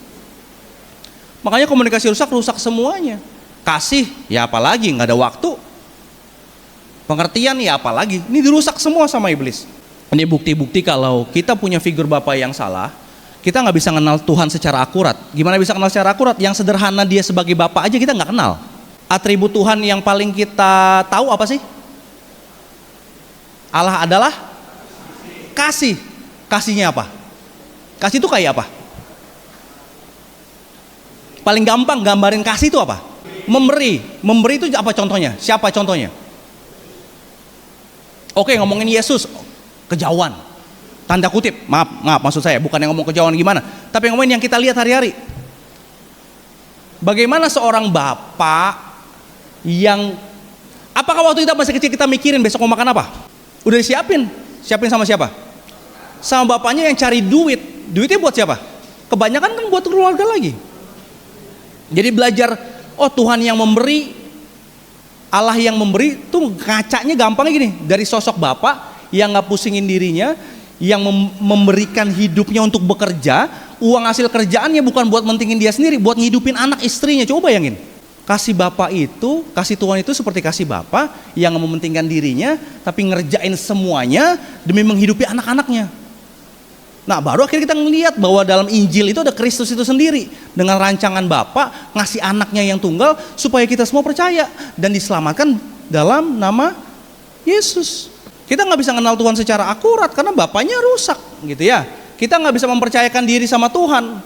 Makanya komunikasi rusak semuanya. Kasih, ya apalagi nggak ada waktu. Pengertian ya apalagi. Ini dirusak semua sama iblis. Ini bukti-bukti kalau kita punya figur Bapak yang salah, kita nggak bisa kenal Tuhan secara akurat. Gimana bisa kenal secara akurat? Yang sederhana dia sebagai Bapak aja kita nggak kenal. Atribut Tuhan yang paling kita tahu apa sih? Allah adalah kasih. Kasihnya apa? Kasih itu kayak apa? Paling gampang gambarin kasih itu apa? Memberi. Memberi itu apa contohnya? Siapa contohnya? Oke, ngomongin Yesus, kejauhan. Tanda kutip, maaf maksud saya bukan yang ngomong kejauhan gimana, tapi ngomongin yang kita lihat hari-hari. Bagaimana seorang bapak yang, apakah waktu kita masih kecil kita mikirin besok mau makan apa? Udah disiapin sama siapa? Sama bapaknya yang cari duit. Duitnya buat siapa? Kebanyakan kan buat keluarga lagi. Jadi belajar, oh Tuhan yang memberi, Allah yang memberi tuh ngacanya gampangnya gini, dari sosok bapak yang nggak pusingin dirinya, yang memberikan hidupnya untuk bekerja, uang hasil kerjaannya bukan buat mentingin dia sendiri, buat ngidupin anak istrinya. Coba bayangin, kasih bapak itu, kasih Tuhan itu seperti kasih bapak yang mementingkan dirinya, tapi ngerjain semuanya demi menghidupi anak-anaknya. Nah baru akhirnya kita ngelihat bahwa dalam Injil itu ada Kristus itu sendiri, dengan rancangan Bapa ngasih anaknya yang tunggal supaya kita semua percaya dan diselamatkan dalam nama Yesus. Kita nggak bisa kenal Tuhan secara akurat karena bapaknya rusak gitu ya. Kita nggak bisa mempercayakan diri sama Tuhan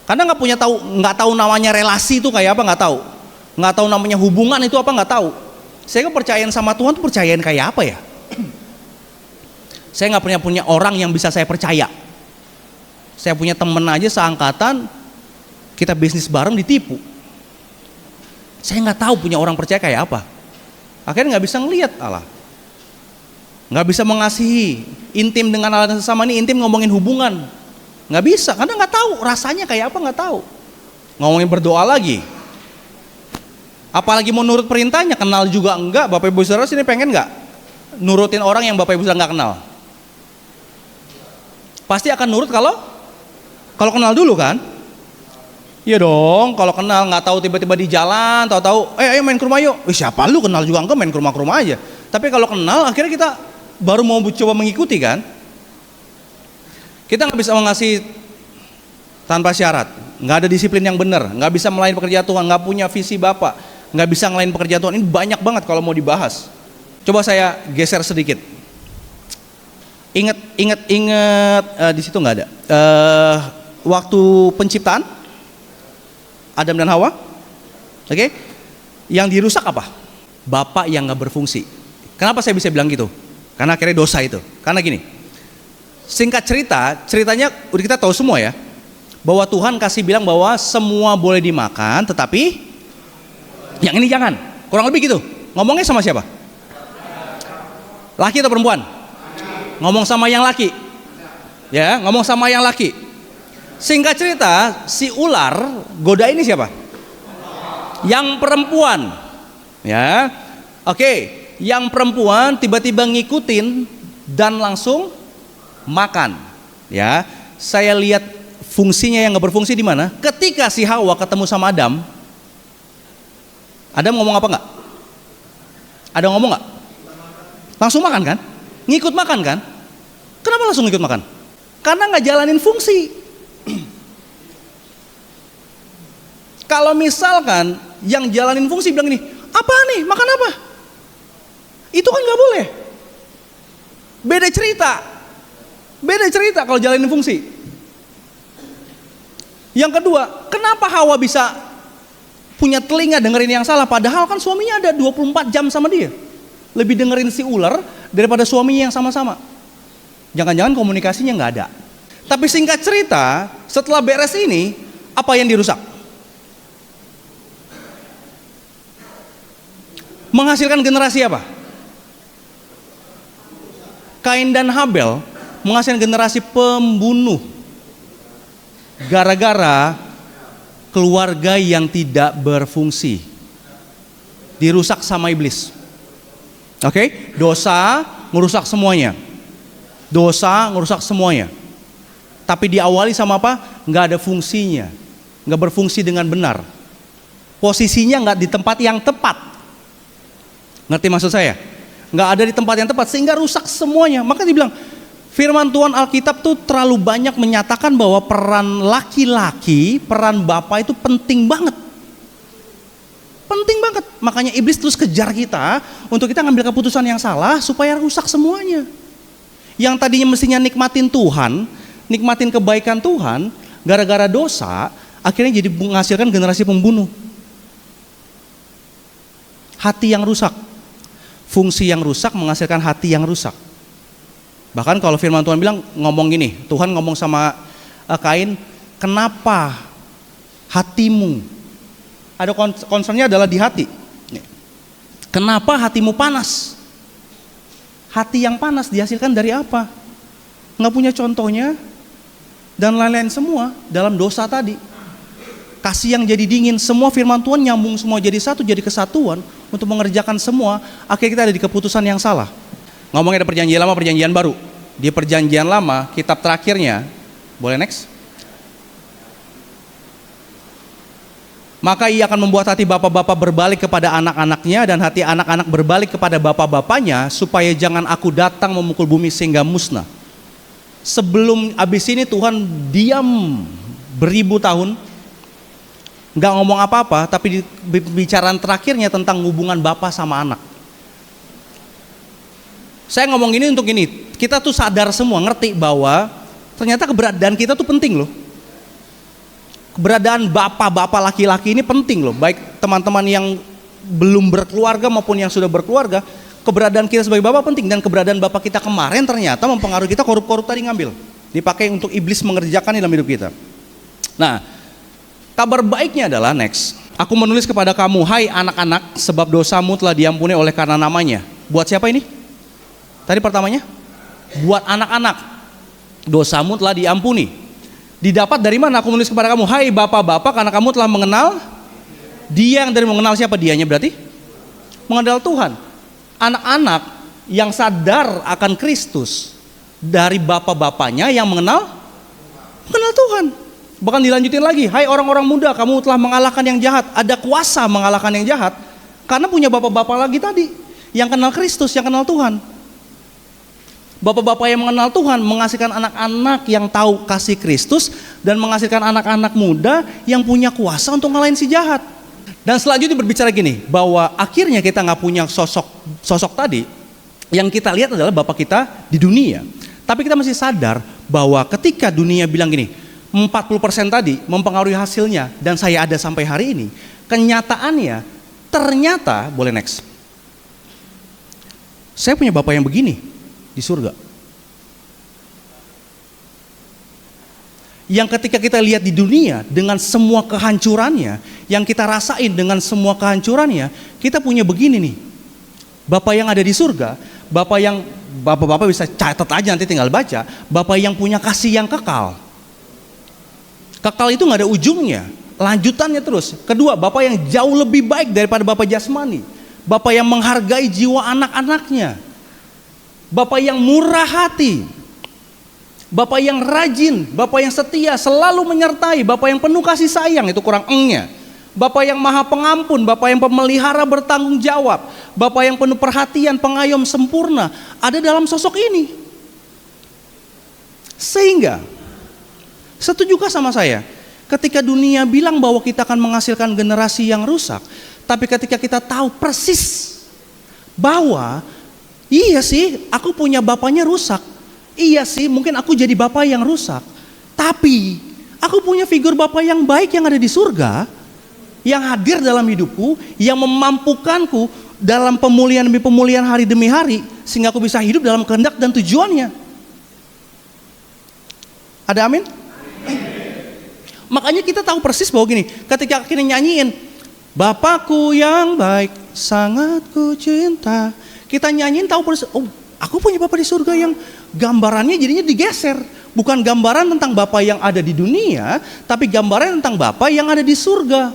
karena nggak tahu namanya relasi itu kayak apa, nggak tahu namanya hubungan itu apa, nggak tahu. Saya kepercayaan sama Tuhan tuh percayaan kayak apa ya? Saya nggak punya orang yang bisa saya percaya. Saya punya temen aja seangkatan, kita bisnis bareng ditipu. Saya nggak tahu punya orang percaya kayak apa. Akhirnya nggak bisa ngelihat Allah, nggak bisa mengasihi intim dengan Allah dan sesama. Ini intim ngomongin hubungan, nggak bisa karena nggak tahu rasanya kayak apa, nggak tahu. Ngomongin berdoa lagi, apalagi mau nurut perintahnya, kenal juga enggak. Bapak Ibu Saudara sini pengen nggak nurutin orang yang Bapak Ibu Saudara nggak kenal? Pasti akan nurut kalau kenal dulu kan? Iya dong, kalau kenal nggak tahu tiba-tiba di jalan, tahu-tahu, ayo main ke rumah yuk. Siapa lu kenal juga enggak, main ke rumah aja. Tapi kalau kenal, akhirnya kita baru mau coba mengikuti kan? Kita nggak bisa mengasihi tanpa syarat, nggak ada disiplin yang benar, nggak bisa melayani pekerjaan Tuhan, nggak punya visi Bapak, nggak bisa ngelain pekerjaan Tuhan. Ini banyak banget kalau mau dibahas. Coba saya geser sedikit. Ingat di situ nggak ada. Waktu penciptaan Adam dan Hawa, oke? Yang dirusak apa? Bapa yang nggak berfungsi. Kenapa saya bisa bilang gitu? Karena akhirnya dosa itu. Karena gini, singkat ceritanya udah kita tahu semua ya, bahwa Tuhan kasih bilang bahwa semua boleh dimakan, tetapi yang ini jangan. Kurang lebih gitu. Ngomongnya sama siapa? Laki atau perempuan? Ngomong sama yang laki. Ya, ngomong sama yang laki. Singkat cerita, si ular goda ini siapa? Yang perempuan. Ya. Oke, yang perempuan tiba-tiba ngikutin dan langsung makan. Ya. Saya lihat fungsinya yang nggak berfungsi di mana? Ketika si Hawa ketemu sama Adam ngomong apa nggak? Adam ngomong nggak? Langsung makan kan? Ngikut makan kan? Kenapa langsung ngikut makan? Karena nggak jalanin fungsi. Kalau misalkan yang jalanin fungsi bilang ini, apa nih? Makan apa? Itu kan nggak boleh. Beda cerita kalau jalanin fungsi. Yang kedua, kenapa Hawa bisa punya telinga dengerin yang salah, padahal kan suaminya ada 24 jam sama dia. Lebih dengerin si ular daripada suaminya yang sama-sama. Jangan-jangan komunikasinya nggak ada. Tapi singkat cerita, setelah beres ini, apa yang dirusak? Menghasilkan generasi apa? Kain dan Habel menghasilkan generasi pembunuh. Gara-gara keluarga yang tidak berfungsi. Dirusak sama iblis. Oke? Dosa merusak semuanya. Tapi diawali sama apa? Nggak ada fungsinya, nggak berfungsi dengan benar. Posisinya nggak di tempat yang tepat. Ngerti maksud saya? Nggak ada di tempat yang tepat sehingga rusak semuanya. Maka dibilang firman Tuhan Alkitab tuh terlalu banyak menyatakan bahwa peran laki-laki, peran bapak itu penting banget. Penting banget. Makanya iblis terus kejar kita untuk kita ngambil keputusan yang salah supaya rusak semuanya. Yang tadinya mestinya nikmatin Tuhan, nikmatin kebaikan Tuhan, gara-gara dosa, akhirnya jadi menghasilkan generasi pembunuh. Hati yang rusak, fungsi yang rusak menghasilkan hati yang rusak. Bahkan kalau firman Tuhan bilang, ngomong gini, Tuhan ngomong sama Kain, kenapa hatimu, ada concernnya adalah di hati. Kenapa hatimu panas? Hati yang panas dihasilkan dari apa? Nggak punya contohnya, dan lain-lain semua dalam dosa tadi. Kasih yang jadi dingin, semua firman Tuhan nyambung semua jadi satu, jadi kesatuan untuk mengerjakan semua. Akhirnya kita ada di keputusan yang salah. Ngomongnya ada perjanjian lama, perjanjian baru. Di perjanjian lama, kitab terakhirnya, boleh next? Maka ia akan membuat hati bapak-bapak berbalik kepada anak-anaknya dan hati anak-anak berbalik kepada bapak-bapaknya, supaya jangan aku datang memukul bumi sehingga musnah. Sebelum habis ini Tuhan diam beribu tahun, nggak ngomong apa-apa, tapi di pembicaraan terakhirnya tentang hubungan bapak sama anak. Saya ngomong ini untuk ini, kita tuh sadar semua, ngerti bahwa ternyata keberadaan kita tuh penting loh. Keberadaan bapak-bapak laki-laki ini penting loh, baik teman-teman yang belum berkeluarga maupun yang sudah berkeluarga. Keberadaan kita sebagai bapak penting, dan keberadaan bapak kita kemarin ternyata mempengaruhi kita. Korup-korup tadi ngambil, dipakai untuk iblis mengerjakan dalam hidup kita. Nah, kabar baiknya adalah next. Aku menulis kepada kamu, hai anak-anak, sebab dosamu telah diampuni oleh karena namanya. Buat siapa ini? Tadi pertamanya? Buat anak-anak. Dosamu telah diampuni. Didapat dari mana? Aku menulis kepada kamu, hai bapak-bapak, karena kamu telah mengenal dia. Yang dari mengenal siapa dianya berarti? Mengenal Tuhan. Anak-anak yang sadar akan Kristus dari bapak-bapaknya yang mengenal Tuhan. Bahkan dilanjutin lagi, hai orang-orang muda, kamu telah mengalahkan yang jahat. Ada kuasa mengalahkan yang jahat karena punya bapak-bapak lagi tadi yang kenal Kristus, yang kenal Tuhan. Bapak-bapak yang mengenal Tuhan menghasilkan anak-anak yang tahu kasih Kristus, dan menghasilkan anak-anak muda yang punya kuasa untuk ngalahin si jahat. Dan selanjutnya berbicara gini, bahwa akhirnya kita nggak punya sosok tadi, yang kita lihat adalah Bapa kita di dunia. Tapi kita masih sadar bahwa ketika dunia bilang gini, 40% tadi mempengaruhi hasilnya dan saya ada sampai hari ini, kenyataannya ternyata, boleh next, saya punya Bapa yang begini di surga. Yang ketika kita lihat di dunia dengan semua kehancurannya, yang kita rasain dengan semua kehancurannya, kita punya begini nih. Bapa yang ada di surga, Bapa yang Bapak-bapak bisa catat aja nanti tinggal baca, Bapa yang punya kasih yang kekal. Kekal itu nggak ada ujungnya, lanjutannya terus. Kedua, Bapa yang jauh lebih baik daripada Bapa jasmani. Bapa yang menghargai jiwa anak-anaknya. Bapa yang murah hati. Bapa yang rajin, Bapa yang setia, selalu menyertai, Bapa yang penuh kasih sayang, itu kurang engnya. Bapa yang maha pengampun, Bapa yang pemelihara bertanggung jawab, Bapa yang penuh perhatian, pengayom sempurna, ada dalam sosok ini. Sehingga, setujukah sama saya, ketika dunia bilang bahwa kita akan menghasilkan generasi yang rusak, tapi ketika kita tahu persis bahwa iya sih, aku punya bapaknya rusak. Iya sih, mungkin aku jadi bapak yang rusak. Tapi aku punya figur bapak yang baik yang ada di surga, yang hadir dalam hidupku, yang memampukanku dalam pemulihan demi pemulihan hari demi hari, sehingga aku bisa hidup dalam kehendak dan tujuannya. Ada amin? Makanya kita tahu persis bahwa gini, ketika kita nyanyiin Bapakku yang baik, sangat ku cinta, kita nyanyiin tahu persis, oh aku punya Bapa di surga yang gambarannya jadinya digeser. Bukan gambaran tentang Bapa yang ada di dunia, tapi gambaran tentang Bapa yang ada di surga.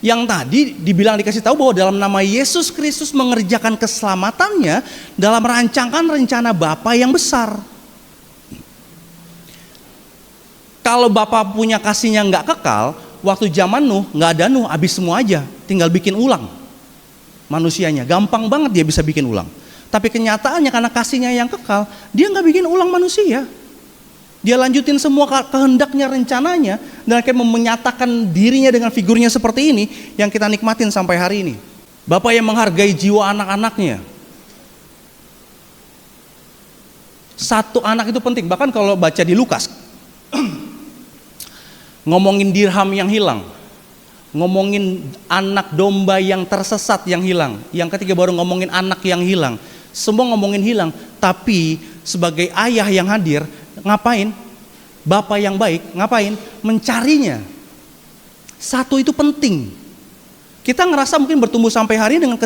Yang tadi dibilang dikasih tahu bahwa dalam nama Yesus Kristus mengerjakan keselamatannya dalam rancangan rencana Bapa yang besar. Kalau Bapa punya kasihnya nggak kekal, waktu zaman Nuh nggak ada Nuh, habis semua aja, tinggal bikin ulang. Manusianya gampang banget dia bisa bikin ulang, tapi kenyataannya karena kasihnya yang kekal, dia nggak bikin ulang manusia. Dia lanjutin semua kehendaknya, rencananya, dan akhirnya menyatakan dirinya dengan figurnya seperti ini yang kita nikmatin sampai hari ini. Bapak yang menghargai jiwa anak-anaknya. Satu anak itu penting. Bahkan kalau baca di Lukas ngomongin dirham yang hilang, ngomongin anak domba yang tersesat yang hilang, yang ketiga baru ngomongin anak yang hilang. Semua ngomongin hilang, tapi sebagai ayah yang hadir, ngapain? Bapak yang baik, ngapain? Mencarinya. Satu itu penting. Kita ngerasa mungkin bertumbuh sampai hari ini dengan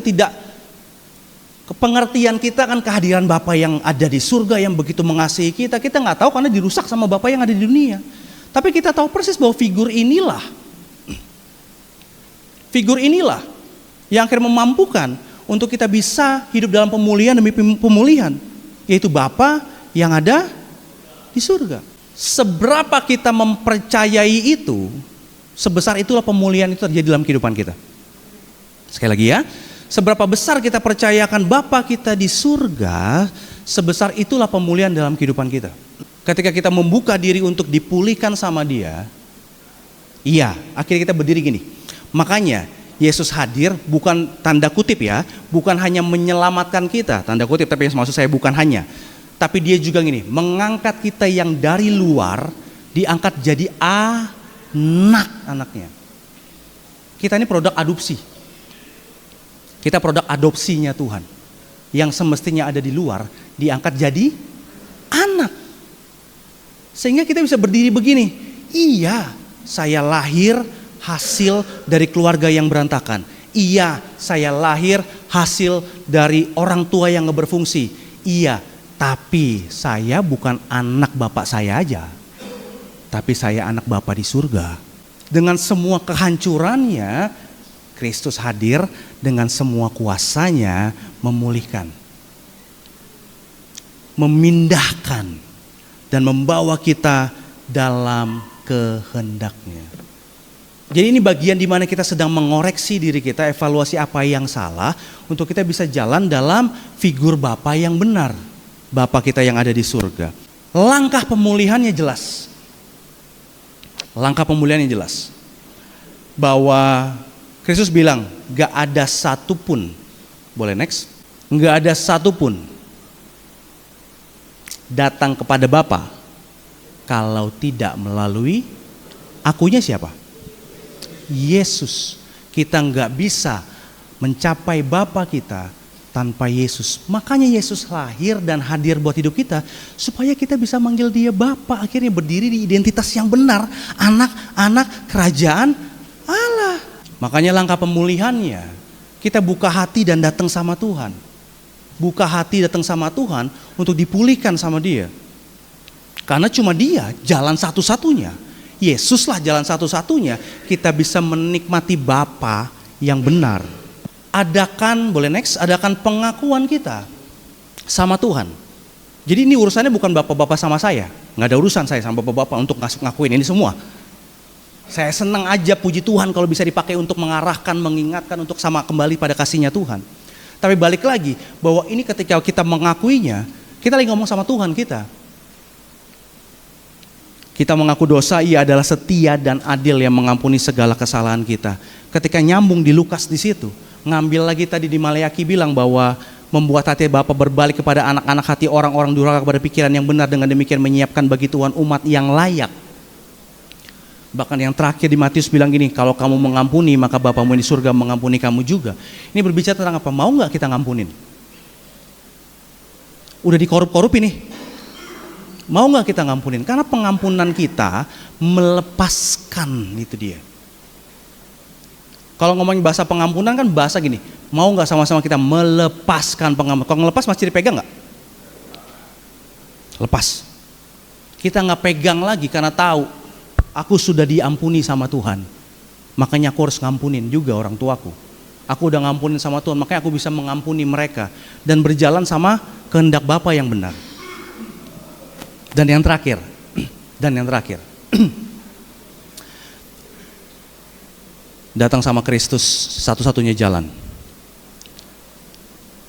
pengertian kita kan kehadiran Bapak yang ada di surga yang begitu mengasihi kita. Kita nggak tahu karena dirusak sama Bapak yang ada di dunia. Tapi kita tahu persis bahwa figur inilah yang akhirnya memampukan untuk kita bisa hidup dalam pemulihan demi pemulihan, yaitu Bapa yang ada di surga. Seberapa kita mempercayai itu, sebesar itulah pemulihan itu terjadi dalam kehidupan kita. Sekali lagi ya, seberapa besar kita percayakan Bapa kita di surga, sebesar itulah pemulihan dalam kehidupan kita. Ketika kita membuka diri untuk dipulihkan sama Dia, iya, akhirnya kita berdiri gini. Makanya Yesus hadir bukan tanda kutip ya, bukan hanya menyelamatkan kita, tanda kutip, tapi yang maksud saya bukan hanya, tapi Dia juga gini, mengangkat kita yang dari luar, diangkat jadi anak-anaknya. Kita ini produk adopsi. Kita produk adopsinya Tuhan, yang semestinya ada di luar, diangkat jadi anak. Sehingga kita bisa berdiri begini, iya, saya lahir hasil dari keluarga yang berantakan. Iya, saya lahir hasil dari orang tua yang gak berfungsi. Iya, tapi saya bukan anak bapak saya aja, tapi saya anak Bapa di surga. Dengan semua kehancurannya, Kristus hadir dengan semua kuasanya memulihkan, memindahkan, dan membawa kita dalam kehendaknya. Jadi ini bagian di mana kita sedang mengoreksi diri kita, evaluasi apa yang salah, untuk kita bisa jalan dalam figur Bapa yang benar, Bapa kita yang ada di surga. Langkah pemulihannya jelas. Langkah pemulihannya jelas. bahwa Kristus bilang, gak ada satupun, boleh next? Gak ada satupun datang kepada Bapa kalau tidak melalui akunya siapa? Yesus. Kita gak bisa mencapai Bapa kita tanpa Yesus. Makanya Yesus lahir dan hadir buat hidup kita supaya kita bisa manggil dia Bapa, akhirnya berdiri di identitas yang benar, anak-anak kerajaan Allah. Makanya langkah pemulihannya, kita buka hati dan datang sama Tuhan. Buka hati datang sama Tuhan untuk dipulihkan sama dia. Karena cuma dia jalan satu-satunya. Yesuslah jalan satu-satunya kita bisa menikmati Bapa yang benar. Adakan, boleh next, adakan pengakuan kita sama Tuhan. Jadi ini urusannya bukan bapak-bapak sama saya. Nggak ada urusan saya sama bapak-bapak untuk ngakuin ini semua. Saya senang aja, puji Tuhan kalau bisa dipakai untuk mengarahkan, mengingatkan, untuk sama kembali pada kasihnya Tuhan. Tapi balik lagi, bahwa ini ketika kita mengakuinya, kita lagi ngomong sama Tuhan kita. Kita mengaku dosa, Ia adalah setia dan adil yang mengampuni segala kesalahan kita. Ketika nyambung di Lukas di situ, ngambil lagi tadi di Maleaki bilang bahwa membuat hati Bapa berbalik kepada anak-anak, hati orang-orang durhaka kepada pikiran yang benar, dengan demikian menyiapkan bagi Tuhan umat yang layak. Bahkan yang terakhir di Matius bilang gini, kalau kamu mengampuni maka Bapamu di surga mengampuni kamu juga. Ini berbicara tentang apa? Mau gak kita ngampunin? Udah dikorup-korup ini. Mau gak kita ngampunin? Karena pengampunan kita melepaskan, itu dia. Kalau ngomongin bahasa pengampunan kan bahasa gini, mau gak sama-sama kita melepaskan pengampunan? Kalau ngelepas masih dipegang gak? Lepas. Kita gak pegang lagi karena tahu aku sudah diampuni sama Tuhan. Makanya aku harus ngampunin juga orang tuaku. Aku udah ngampunin sama Tuhan, makanya aku bisa mengampuni mereka dan berjalan sama kehendak Bapa yang benar. Dan yang terakhir, datang sama Kristus satu-satunya jalan.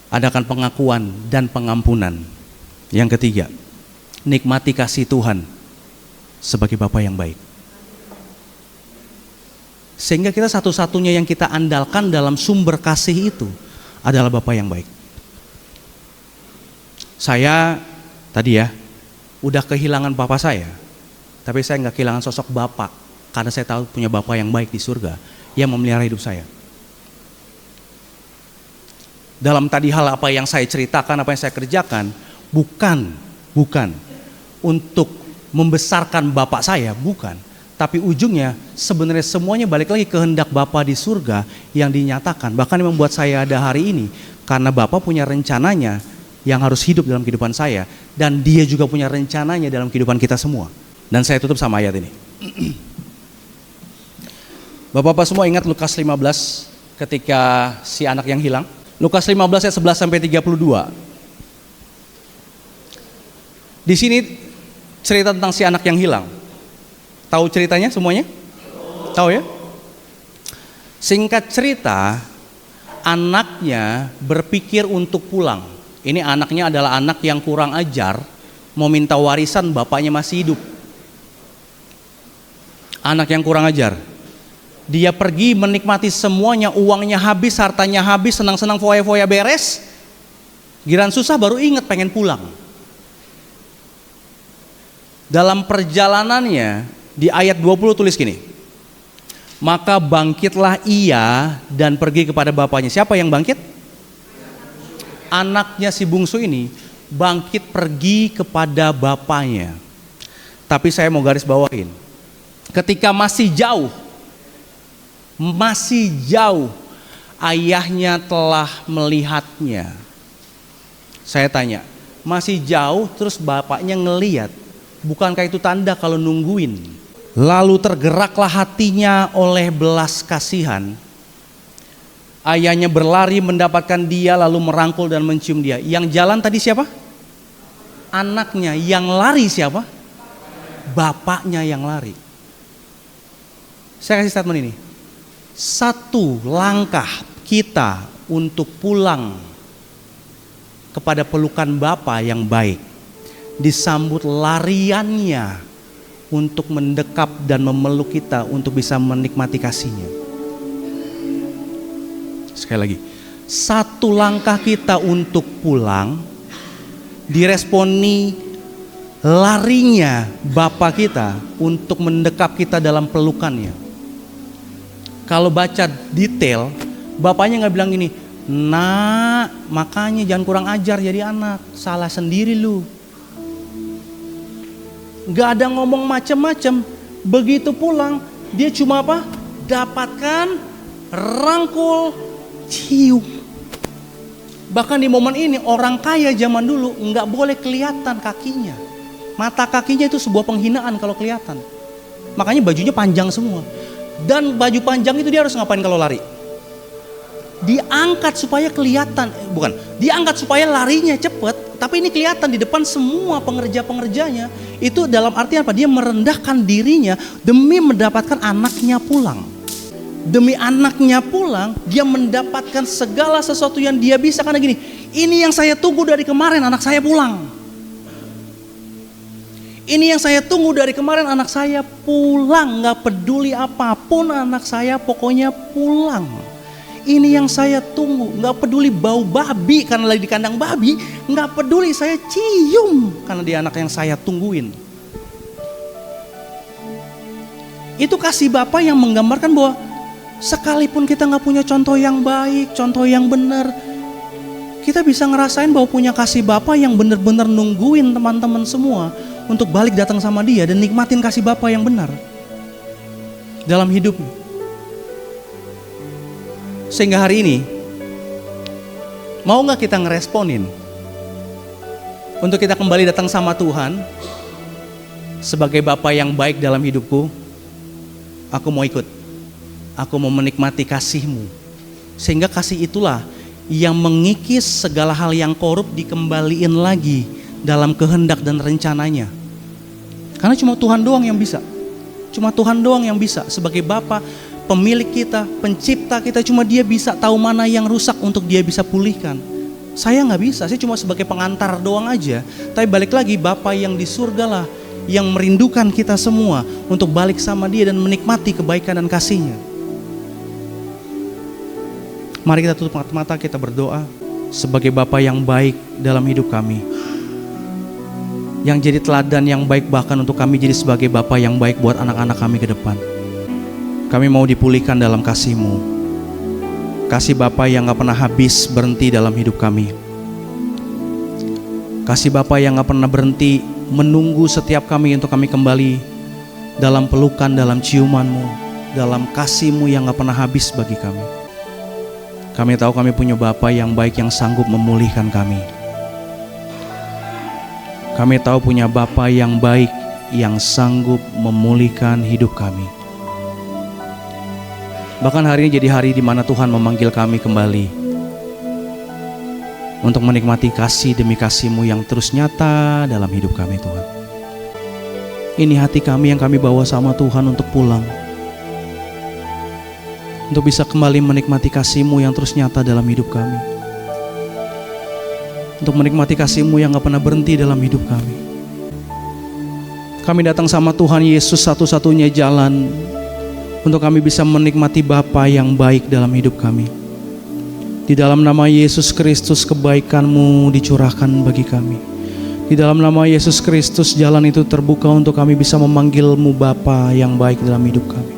Adakan pengakuan dan pengampunan. Yang ketiga, nikmati kasih Tuhan sebagai Bapa yang baik. Sehingga kita satu-satunya yang kita andalkan dalam sumber kasih itu adalah Bapa yang baik. Saya tadi ya udah kehilangan papa saya, tapi saya nggak kehilangan sosok Bapa karena saya tahu punya Bapa yang baik di surga yang memelihara hidup saya. Dalam tadi hal apa yang saya ceritakan, apa yang saya kerjakan, bukan untuk membesarkan Bapak saya, bukan. Tapi ujungnya sebenarnya semuanya balik lagi kehendak Bapa di surga yang dinyatakan. Bahkan yang membuat saya ada hari ini karena Bapa punya rencananya yang harus hidup dalam kehidupan saya, dan Dia juga punya rencananya dalam kehidupan kita semua. Dan saya tutup sama ayat ini. Bapak-bapak semua ingat Lukas 15 ketika si anak yang hilang? Lukas 15 ayat 11 sampai 32. Di sini cerita tentang si anak yang hilang. Tahu ceritanya semuanya? Tahu ya? Singkat cerita, anaknya berpikir untuk pulang. Ini anaknya adalah anak yang kurang ajar, mau minta warisan, bapaknya masih hidup. Anak yang kurang ajar. Dia pergi menikmati semuanya, uangnya habis, hartanya habis, senang-senang foya-foya beres. Giliran susah baru ingat pengen pulang. Dalam perjalanannya, di ayat 20 tulis gini, maka bangkitlah ia dan pergi kepada bapaknya. Siapa yang bangkit? Anaknya si bungsu ini bangkit pergi kepada bapaknya. Tapi saya mau garis bawain, ketika masih jauh, ayahnya telah melihatnya. Saya tanya, masih jauh terus bapaknya ngelihat, bukankah itu tanda kalau nungguin? Lalu tergeraklah hatinya oleh belas kasihan. Ayahnya berlari mendapatkan dia, lalu merangkul dan mencium dia. Yang jalan tadi siapa? Anaknya. Yang lari siapa? Bapaknya yang lari. Saya kasih statement ini. Satu langkah kita untuk pulang kepada pelukan Bapa yang baik disambut lariannya untuk mendekap dan memeluk kita untuk bisa menikmati kasih-Nya. Sekali lagi, satu langkah kita untuk pulang diresponi larinya Bapa kita untuk mendekap kita dalam pelukannya. Kalau baca detail, Bapaknya nggak bilang gini, "Nak, makanya jangan kurang ajar jadi anak, salah sendiri lu." Gak ada ngomong macem-macem. Begitu pulang, dia cuma apa? Dapatkan, rangkul, cium. Bahkan di momen ini orang kaya zaman dulu nggak boleh kelihatan kakinya. Mata kakinya itu sebuah penghinaan kalau kelihatan. Makanya bajunya panjang semua. Dan baju panjang itu dia harus ngapain kalau lari? Diangkat supaya kelihatan, diangkat supaya larinya cepet. Tapi ini kelihatan di depan semua pengerja-pengerjanya. Itu dalam artian apa? Dia merendahkan dirinya demi mendapatkan anaknya pulang. Demi anaknya pulang, dia mendapatkan segala sesuatu yang dia bisa. Karena gini, ini yang saya tunggu dari kemarin, anak saya pulang. Ini yang saya tunggu dari kemarin, anak saya pulang. Gak peduli apapun anak saya, pokoknya pulang. Ini yang saya tunggu. Gak peduli bau babi karena lagi di kandang babi. Gak peduli, saya cium karena dia anak yang saya tungguin. Itu kasih Bapa yang menggambarkan bahwa sekalipun kita gak punya contoh yang baik, contoh yang benar, kita bisa ngerasain bahwa punya kasih Bapa yang benar-benar nungguin teman-teman semua untuk balik datang sama dia dan nikmatin kasih Bapa yang benar dalam hidupnya. Sehingga hari ini, mau gak kita ngeresponin untuk kita kembali datang sama Tuhan sebagai Bapa yang baik dalam hidupku? Aku mau ikut. Aku mau menikmati kasih-Mu. Sehingga kasih itulah yang mengikis segala hal yang korup dikembaliin lagi dalam kehendak dan rencananya. Karena cuma Tuhan doang yang bisa. Cuma Tuhan doang yang bisa. Sebagai Bapa, pemilik kita, pencipta kita, cuma Dia bisa tahu mana yang rusak untuk Dia bisa pulihkan. Saya gak bisa, saya cuma sebagai pengantar doang aja. Tapi balik lagi, Bapa yang di surga lah yang merindukan kita semua untuk balik sama Dia dan menikmati kebaikan dan kasih-Nya. Mari kita tutup mata, kita berdoa. Sebagai Bapa yang baik dalam hidup kami, yang jadi teladan yang baik bahkan untuk kami jadi sebagai Bapa yang baik buat anak-anak kami ke depan. Kami mau dipulihkan dalam kasih-Mu. Kasih Bapa yang gak pernah habis berhenti dalam hidup kami. Kasih Bapa yang gak pernah berhenti menunggu setiap kami untuk kami kembali dalam pelukan, dalam ciuman-Mu, dalam kasih-Mu yang gak pernah habis bagi kami. Kami tahu kami punya Bapa yang baik yang sanggup memulihkan kami. Kami tahu punya Bapa yang baik yang sanggup memulihkan hidup kami. Bahkan hari ini jadi hari di mana Tuhan memanggil kami kembali untuk menikmati kasih demi kasih-Mu yang terus nyata dalam hidup kami, Tuhan. Ini hati kami yang kami bawa sama Tuhan untuk pulang, untuk bisa kembali menikmati kasih-Mu yang terus nyata dalam hidup kami, untuk menikmati kasih-Mu yang gak pernah berhenti dalam hidup kami. Kami datang sama Tuhan Yesus, satu-satunya jalan untuk kami bisa menikmati Bapa yang baik dalam hidup kami. Di dalam nama Yesus Kristus, kebaikan-Mu dicurahkan bagi kami. Di dalam nama Yesus Kristus, jalan itu terbuka untuk kami bisa memanggil-Mu Bapa yang baik dalam hidup kami.